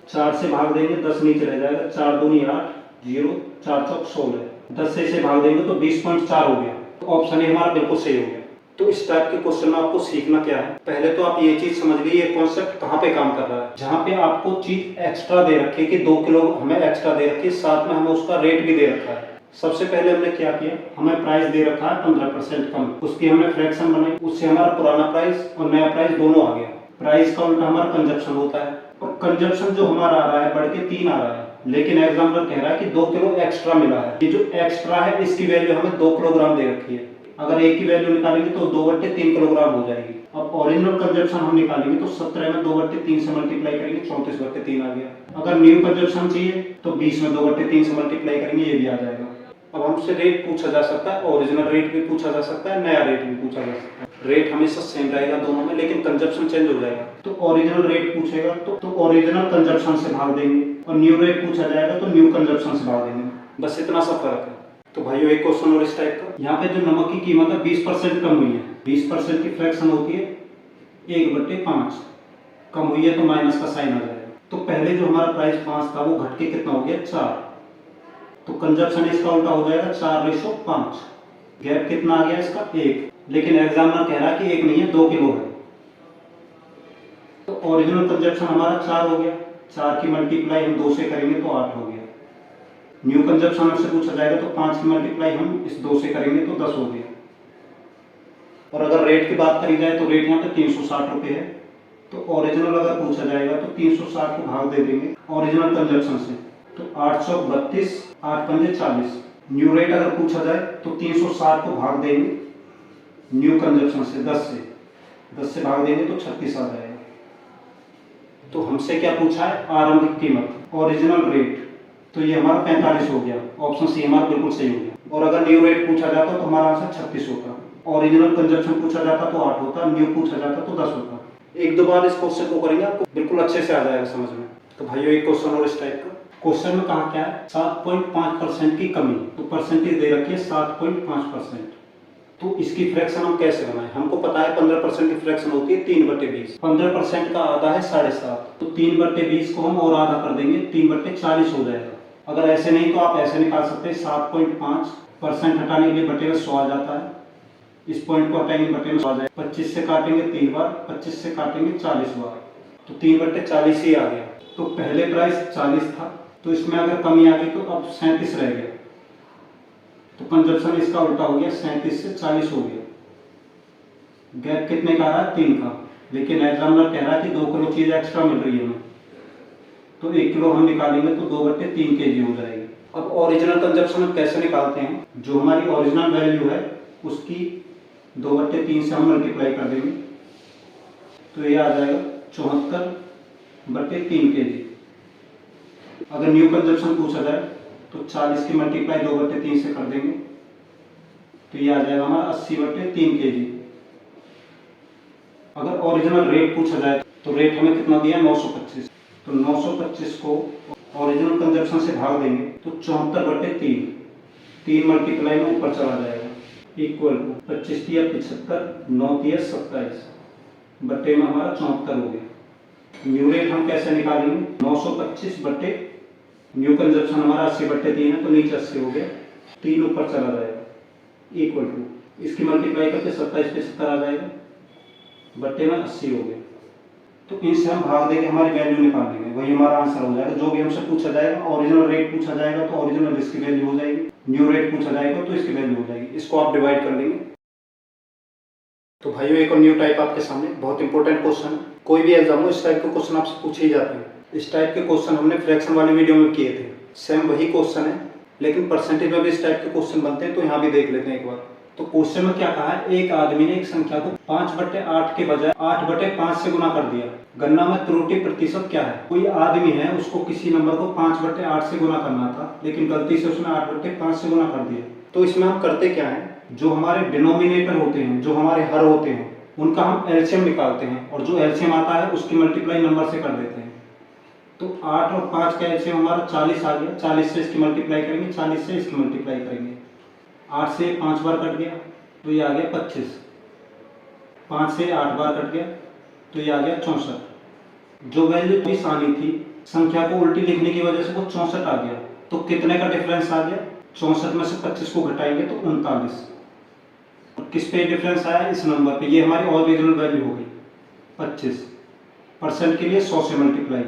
4 से भाग देंगे, 10 नीचे रह जाएगा, 4 दूनी 8, 0, 4 चौक 16। 10 से इसे भाग देंगे तो 20.4 हो गया। तो ऑप्शन ए हमारा बिल्कुल सही हो गया। तो इस टाइप के क्वेश्चन में आपको सीखना क्या है? पहले तो आप ये चीज समझ लीजिए ये कॉन्सेप्ट कहाँ पे काम कर रहा है। जहाँ पे आपको चीज एक्स्ट्रा दे रखी है कि 2 किलो हमें एक्स्ट्रा दे रखी है, साथ में हमें उसका रेट भी दे रखा है। सबसे पहले हमने क्या किया, हमें प्राइस दे रखा है 15% कम, उसकी हमने फ्रैक्शन बनाई, उससे हमारा पुराना प्राइस और नया प्राइस दोनों आ गया। प्राइस का उल्टा हमारा कंजप्शन होता है और कंजप्शन जो हमारा आ रहा है बढ़ के 3 आ रहा है, लेकिन एग्जाम्पल कह रहा है कि 2 किलो एक्स्ट्रा मिला है। ये जो एक्स्ट्रा है इसकी वैल्यू हमें 2 किलोग्राम दे रखी है। अगर एक की वैल्यू निकालेंगे तो 2/3 किलोग्राम हो जाएगी। अब ओरिजिनल कंजप्शन हम निकालेंगे तो 17 में 2/3 से मल्टीप्लाई करेंगे, 34/3 आ गया। अगर न्यू कंजप्शन चाहिए तो 20 में 2/3 से मल्टीप्लाई करेंगे, ये भी आ जाएगा। अब हमसे रेट पूछा जा सकता है, ओरिजिनल रेट भी पूछा जा सकता है, नया रेट भी पूछा जा सकता है। रेट हमेशा सेम रहेगा दोनों में, लेकिन कंजप्शन चेंज हो जाएगा। तो ओरिजिनल रेट पूछेगा तो ओरिजिनल कंजप्शन से भाग देंगे और न्यू रेट पूछा जाएगा तो न्यू कंजप्शन से भाग देंगे। बस इतना सा फर्क है। तो भाइयों एक क्वेश्चन और इस टाइप का, यहाँ पे जो नमक की कीमत है 20% कम हुई है। 20% की फ्रैक्शन होती है 1/5, कम हुई है तो माइनस का साइन आ जाएगा। तो पहले जो हमारा प्राइस 5 था वो घट के कितना हो गया 4, तो कंजप्शन इसका उल्टा हो जाएगा 4/5। गैप कितना आ गया इसका 1, लेकिन एग्जामिनर कह रहा है कि 1 नहीं है 2 किलो है। तो ओरिजिनल कंजप्शन हमारा 4 हो गया, 4 की मल्टीप्लाई हम 2 से करेंगे तो 8 हो गया। न्यू कंजप्शन से पूछा जाएगा तो 5 की मल्टीप्लाई हम इस 2 से करेंगे तो 10 हो गया। और अगर रेट की बात करी जाए तो रेट यहाँ पे 360 रुपये है। तो ओरिजिनल अगर पूछा जाएगा तो 360 को भाग दे देंगे ओरिजिनल कंजप्शन से, तो 832, 8 पंजे 40। न्यू रेट अगर पूछा जाए तो 360 को भाग देंगे न्यू कंजप्शन से 10 से भाग देंगे तो 36 आ जाएगा। तो हमसे क्या पूछा है, आरंभिक कीमत ओरिजिनल रेट, तो ये हमारा 45 हो गया। ऑप्शन सी हमारा बिल्कुल सही हो गया। और अगर न्यू रेट पूछा जाता तो हमारा आंसर 36 होता। ओरिजिनल कंजप्शन पूछा जाता तो 8 होता, न्यू पूछा जाता तो 10 होता। एक दो बार इस क्वेश्चन को करेंगे आपको बिल्कुल अच्छे से आ जाएगा समझ में। तो भाइयों एक क्वेश्चन और इस टाइप का, क्वेश्चन में कहा क्या है 7.5% की कमी, तो परसेंटेज दे रखी है 7.5%। तो इसकी फ्रैक्शन हम कैसे बनाएं, हमको पता है 15% की फ्रैक्शन होती है 3/20। 15% का आधा है 7.5, तो 3/20 को हम और आधा कर देंगे 3/40 हो जाएगा। अगर ऐसे नहीं तो आप ऐसे निकाल सकते हैं 7.5% हटाने के लिए बटे में 100 आ जाता है, इस पॉइंट को हटाएंगे बटे में 100 आ जाएगा। 25 से काटेंगे 3 बार, 25 से काटेंगे 40 बार, तो 3/40 ही आ गया। तो पहले प्राइस 40 था, तो इसमें अगर कमी आ गई तो अब 37 रह गया, तो कंजप्शन इसका उल्टा हो गया, 37 से 40 हो गया। गैप कितने का आ रहा है, 3 का, लेकिन एग्जामिनर कह रहा है कि 2 किलो चीज एक्स्ट्रा मिल रही है हमें, तो 1 किलो हम निकालेंगे तो 2/3 kg हो जाएगी। अब ओरिजिनल कंजप्शन हम कैसे निकालते हैं, जो हमारी ओरिजिनल वैल्यू है उसकी 2/3 से हम मल्टीप्लाई कर देंगे, तो ये आ जाएगा 74/3 kg। अगर न्यू कंजप्शन पूछा जाए तो 40 की मल्टीप्लाई 2/3 से कर देंगे, तो ये आ जाएगा हमारा 80/3 kg। अगर ओरिजिनल रेट पूछा जाए तो रेट हमें कितना दिया, 925, तो 925 को ओरिजिनल कंजप्शन से भाग देंगे तो 74/3, 3 मल्टीप्लाई में ऊपर चला जाएगा, इक्वल टू 25 तिया 75, 9 तिया 27, बटे में हमारा 74 हो गया। न्यू रेट हम कैसे निकालेंगे, 925 बटे न्यू कंजप्शन हमारा 80/3 है, तो नीचे 80 हो गया, 3 ऊपर चला जाएगा, इक्वल टू इसकी मल्टीप्लाई करके 27 पे 70 आ जाएगा, बटे में 80 हो गया। तो इनसे हम भाग देके हमारी वैल्यू निकाल लेंगे, वही हमारा आंसर हो जाएगा। जो भी हमसे पूछा जाएगा, ओरिजिनल रेट पूछा जाएगा तो ओरिजिनल इसकी वैल्यू हो जाएगी, न्यू रेट पूछा जाएगा तो इसकी वैल्यू हो जाएगी। इसको आप डिवाइड कर लेंगे। तो भाइयों एक और न्यू टाइप आपके सामने, बहुत इंपॉर्टेंट क्वेश्चन है। कोई भी एग्जाम हो इस टाइप के क्वेश्चन आपसे पूछे ही जाते हैं। इस टाइप के क्वेश्चन हमने फ्रैक्शन वाली वीडियो में किए थे, सेम वही क्वेश्चन है, लेकिन परसेंटेज में भी इस टाइप के क्वेश्चन बनते हैं, तो यहाँ भी देख लेते हैं एक बार। तो क्वेश्चन में क्या कहा है, एक आदमी ने एक संख्या को 5/8 के बजाय 8/5 से गुना कर दिया। गणना में त्रुटि प्रतिशत क्या है। कोई आदमी है, उसको किसी नंबर को 5/8 से गुना करना था, लेकिन गलती से उसने 8/5 से गुना कर दिया। तो इसमें हम करते क्या है, जो हमारे डिनोमिनेटर होते हैं, जो हमारे हर होते हैं, उनका हम एलसीएम निकालते हैं, और जो एलसीएम आता है उसकी मल्टीप्लाई नंबर से कर देते हैं। तो 8 और 5 का एलसीएम हमारा 40 आ गया, 40 से इसकी मल्टीप्लाई करेंगे, 40 से इसकी मल्टीप्लाई करेंगे, 8 से 5 बार कट गया तो ये आ गया 25, 5 से 8 बार कट गया तो ये आ गया 64। जो वैल्यू 20 आनी थी, संख्या को उल्टी लिखने की वजह से वो 64 आ गया। तो कितने का डिफरेंस आ गया, 64 में से 25 को घटाएंगे तो 39। किस पे डिफरेंस आया, इस नंबर पे, ये हमारी ओरिजिनल वैल्यू हो गई 25। परसेंट के लिए 100 से मल्टीप्लाई,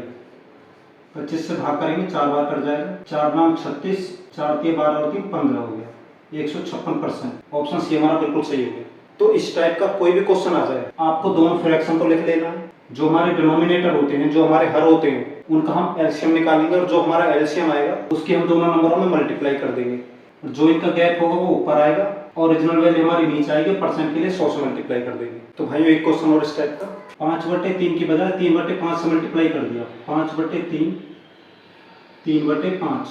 25 से भाग करेंगे 4 बार कट जाएगा, 4 नाम 36, 4 तिया 12 और 3 15 हो गया, 156%। ऑप्शन सी हमारा बिल्कुल सही हो गया। तो इस टाइप का कोई भी क्वेश्चन आ जाए, आपको दोनों फ्रैक्शन को लिख लेना है। जो हमारे डिनोमिनेटर होते हैं, जो हमारे हर होते हैं, उनका हम एलसीएम निकालेंगे, और जो हमारा एलसीएम आएगा उसकी हम दोनों नंबरों में मल्टीप्लाई कर देंगे। जो इनका गैप होगा वो ऊपर आएगा, ओरिजिनल वैल्यू हमारी नीचे आएगी, परसेंट के लिए 100 से मल्टीप्लाई कर देंगे। तो भाइयों एक क्वेश्चन और इस टाइप का, 5/3 की बजाय 3/5 से मल्टीप्लाई कर दिया, 5/3, 3/5।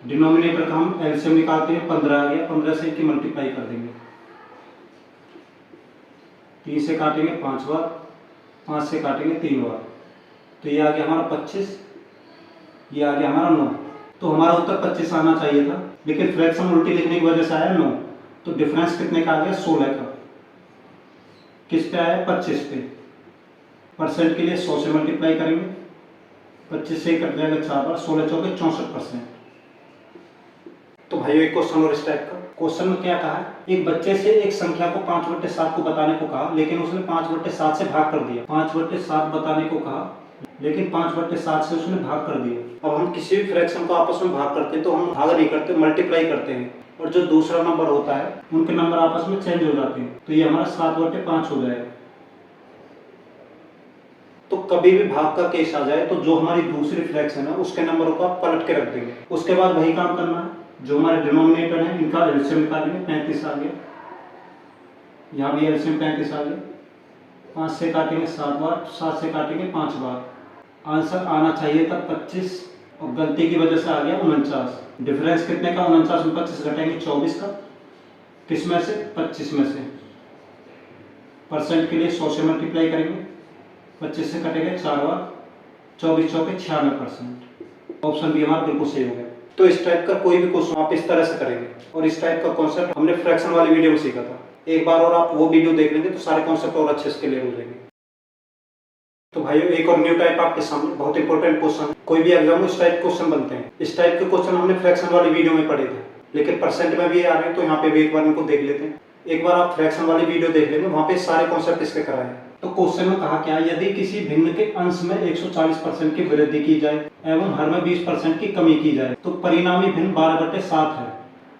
डिनोमिनेटर का हम एलसीएम निकालते हैं, 15 आ गया, 15 से की मल्टीप्लाई कर देंगे, 3 से काटेंगे 5 बार, 5 से काटेंगे 3 बार, तो ये आ गया हमारा 25, ये आ गया हमारा 9। तो हमारा उत्तर 25 आना चाहिए था, लेकिन फ्रैक्शन उल्टी लिखने की वजह से आया 9। तो डिफरेंस कितने का आ गया, 16 का। किस पे आया, 25 पे। परसेंट के लिए 100 से मल्टीप्लाई करेंगे, 25 से कट जाएगा 4 बार, 16 चौके 64%। तो भाइयों एक क्वेश्चन और इस टाइप का, क्वेश्चन में क्या कहा है, एक बच्चे से एक संख्या को 5/7 को बताने को कहा, लेकिन उसने 5/7 से भाग कर दिया। 5/7 बताने को कहा, लेकिन 5/7 से उसने भाग कर दिया। अब हम किसी भी फ्रैक्शन को आपस में भाग करते हैं तो हम भाग नहीं करते, मल्टीप्लाई करते हैं, और जो दूसरा नंबर होता है उनके नंबर आपस में चेंज हो जाते हैं, तो ये हमारा 7/5 हो जाएगा। तो कभी भी भाग का केस आ जाए तो जो हमारी दूसरी फ्रैक्शन है उसके नंबरों को आप पलट के रख देंगे। उसके बाद वही काम करना है, जो हमारे डिनोमिनेटर है इनका एलसीएम निकालेंगे। 35 आ गया, यहाँ भी एलसीएम 35 आ गया। 5 से काटेंगे 7 बार, 7 से काटेंगे 5 बार। आंसर आना चाहिए था 25 और गलती की वजह से आ गया 49। डिफरेंस कितने का? 49 में 25 घटाएंगे 24 का। किस में से? 25 में से। परसेंट के लिए 100 से मल्टीप्लाई करेंगे, 25 से कटेंगे 4 बार, 24 चौके 96%। ऑप्शन बी हमारा बिल्कुल सही हो गया। तो इस टाइप का कोई भी क्वेश्चन आप इस तरह से करेंगे, और इस टाइप का कॉन्सेप्ट हमने फ्रैक्शन वाली वीडियो में सीखा था। एक बार और आप वो वीडियो देख लेंगे तो सारे कॉन्सेप्ट और अच्छे से क्लियर हो जाएंगे। तो भाइयों, एक और न्यू टाइप आपके सामने, बहुत इंपॉर्टेंट क्वेश्चन। कोई भी एग्जाम में इस टाइप क्वेश्चन बनते हैं। इस टाइप के क्वेश्चन हमने फ्रैक्शन वाली वीडियो में पढ़े थे, लेकिन परसेंट में भी आ रहे हैं, तो यहाँ पे भी एक बार इनको देख लेते हैं। एक बार आप फ्रैक्शन वाली वीडियो देख लेंगे, वहाँ पे सारे कॉन्सेप्ट इसके कराए हैं। तो क्वेश्चन में कहा क्या? यदि किसी भिन्न के अंश में 140% की वृद्धि की जाए एवं हर में 20% की कमी की जाए तो परिणामी भिन्न 12/7 है,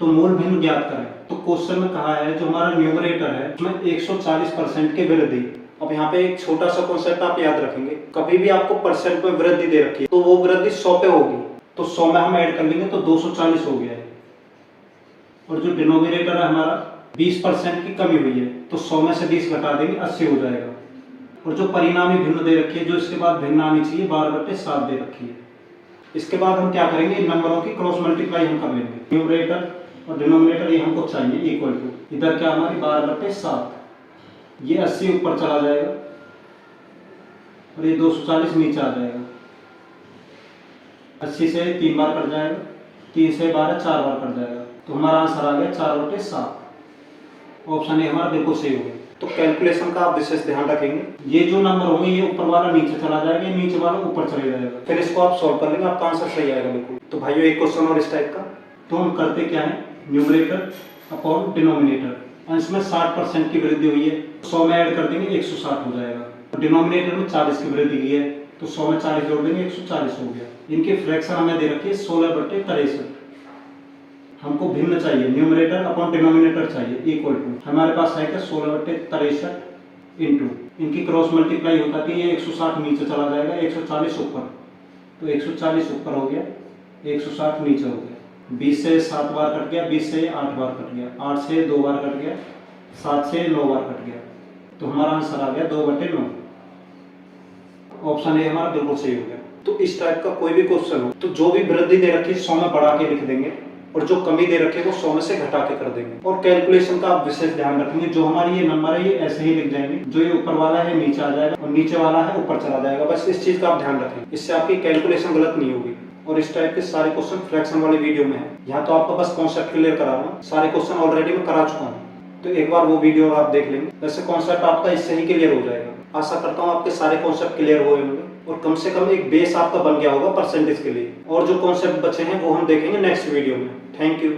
तो मूल भिन्न ज्ञात करें। तो क्वेश्चन में कहा है जो हमारा न्यूमरेटर है उसमें 140% की वृद्धि। अब यहाँ पे एक छोटा सा कॉन्सेप्ट आप याद रखेंगे, कभी भी आपको परसेंट में वृद्धि दे रखी है तो वो वृद्धि 100 पे होगी, तो 100 में हम ऐड कर लेंगे तो 240 हो गया है। और जो डिनोमिनेटर है हमारा 20% की कमी हुई है, तो 100 में से 20 घटा देंगे 80 हो जाएगा। और जो परिणामी भिन्न दे रखी है, जो इसके बाद भिन्न आनी चाहिए, 12/7 दे रखी है। इसके बाद हम क्या करेंगे? इन नंबरों की क्रॉस मल्टीप्लाई हम कर लेंगे। न्यूमरेटर और डिनोमिनेटर ये हमको चाहिए इक्वल टू, इधर क्या हमारी 12/7, ये 80 ऊपर चला जाएगा और ये 240 नीचे आ जाएगा। 80 से 3 बार कट जाएगा, 3 से 12 4 बार कट जाएगा, तो हमारा आंसर आ गया 4/7। ऑप्शन ए हमारा बिल्कुल सही हो गया। तो कैलकुलेशन का आप विशेष ध्यान रखेंगे, ये जो नंबर होंगे ये ऊपर वाला नीचे चला जाएगा, नीचे वाला ऊपर चले जाएगा, फिर इसको आप सॉल्व कर लेंगे, आपका आंसर सही आएगा बिल्कुल। तो भाइयों, एक क्वेश्चन और इस टाइप का। तो हम करते क्या है? न्यूमरेटर अपॉन डिनोमिनेटर, अंश में 60% की वृद्धि हुई है, 100 में ऐड कर देंगे 160 हो जाएगा। और डिनोमिनेटर में 40 की वृद्धि की है, तो 100 में 40 जोड़ देंगे 140 हो गया। इनकी फ्रैक्शन हमें दे रखी है 16/63। हमको भिन्न चाहिए, न्यूमरेटर अपॉन डिनोमिनेटर चाहिए इक्वल टू, हमारे पास है क्या? 16/63 इंटू, इनकी क्रॉस मल्टीप्लाई होता है, ये 160 नीचे चला जाएगा, 140 ऊपर, तो 140 ऊपर हो गया, 160 नीचे हो गया। 20 से 7 बार कट गया, 20 से 8 बार कट गया, 8 से 2 बार कट गया, 7 से 9 बार कट गया, तो हमारा आंसर आ गया 2/9। ऑप्शन ए हमारा बिल्कुल सही हो गया। तो इस टाइप का कोई भी क्वेश्चन हो तो जो भी वृद्धि दे रखी है 100 में बढ़ा के लिख देंगे, और जो कमी दे रखे वो 100 में से घटा के कर देंगे। और कैलकुलेशन का आप विशेष ध्यान रखेंगे, जो हमारी ये नंबर है ये ऐसे ही लिख जाएंगे, जो ये ऊपर वाला है नीचे आ जाएगा और नीचे वाला है ऊपर चला जाएगा। बस इस चीज का आप ध्यान रखें, इससे आपकी कैलकुलेशन गलत नहीं होगी। और इस टाइप के सारे क्वेश्चन फ्रैक्शन वाली वीडियो में है, यहाँ तो आपको बस कॉन्सेप्ट क्लियर करा रहा हूँ, सारे क्वेश्चन ऑलरेडी मैं करा चुका हूँ, तो एक बार वो वीडियो आप देख लेंगे, वैसे कॉन्सेप्ट आपका इससे ही क्लियर हो जाएगा। आशा करता हूँ आपके सारे कॉन्सेप्ट क्लियर हुए होंगे और कम से कम एक बेस आपका बन गया होगा परसेंटेज के लिए। और जो कॉन्सेप्ट बचे हैं वो हम देखेंगे नेक्स्ट वीडियो में। Thank you.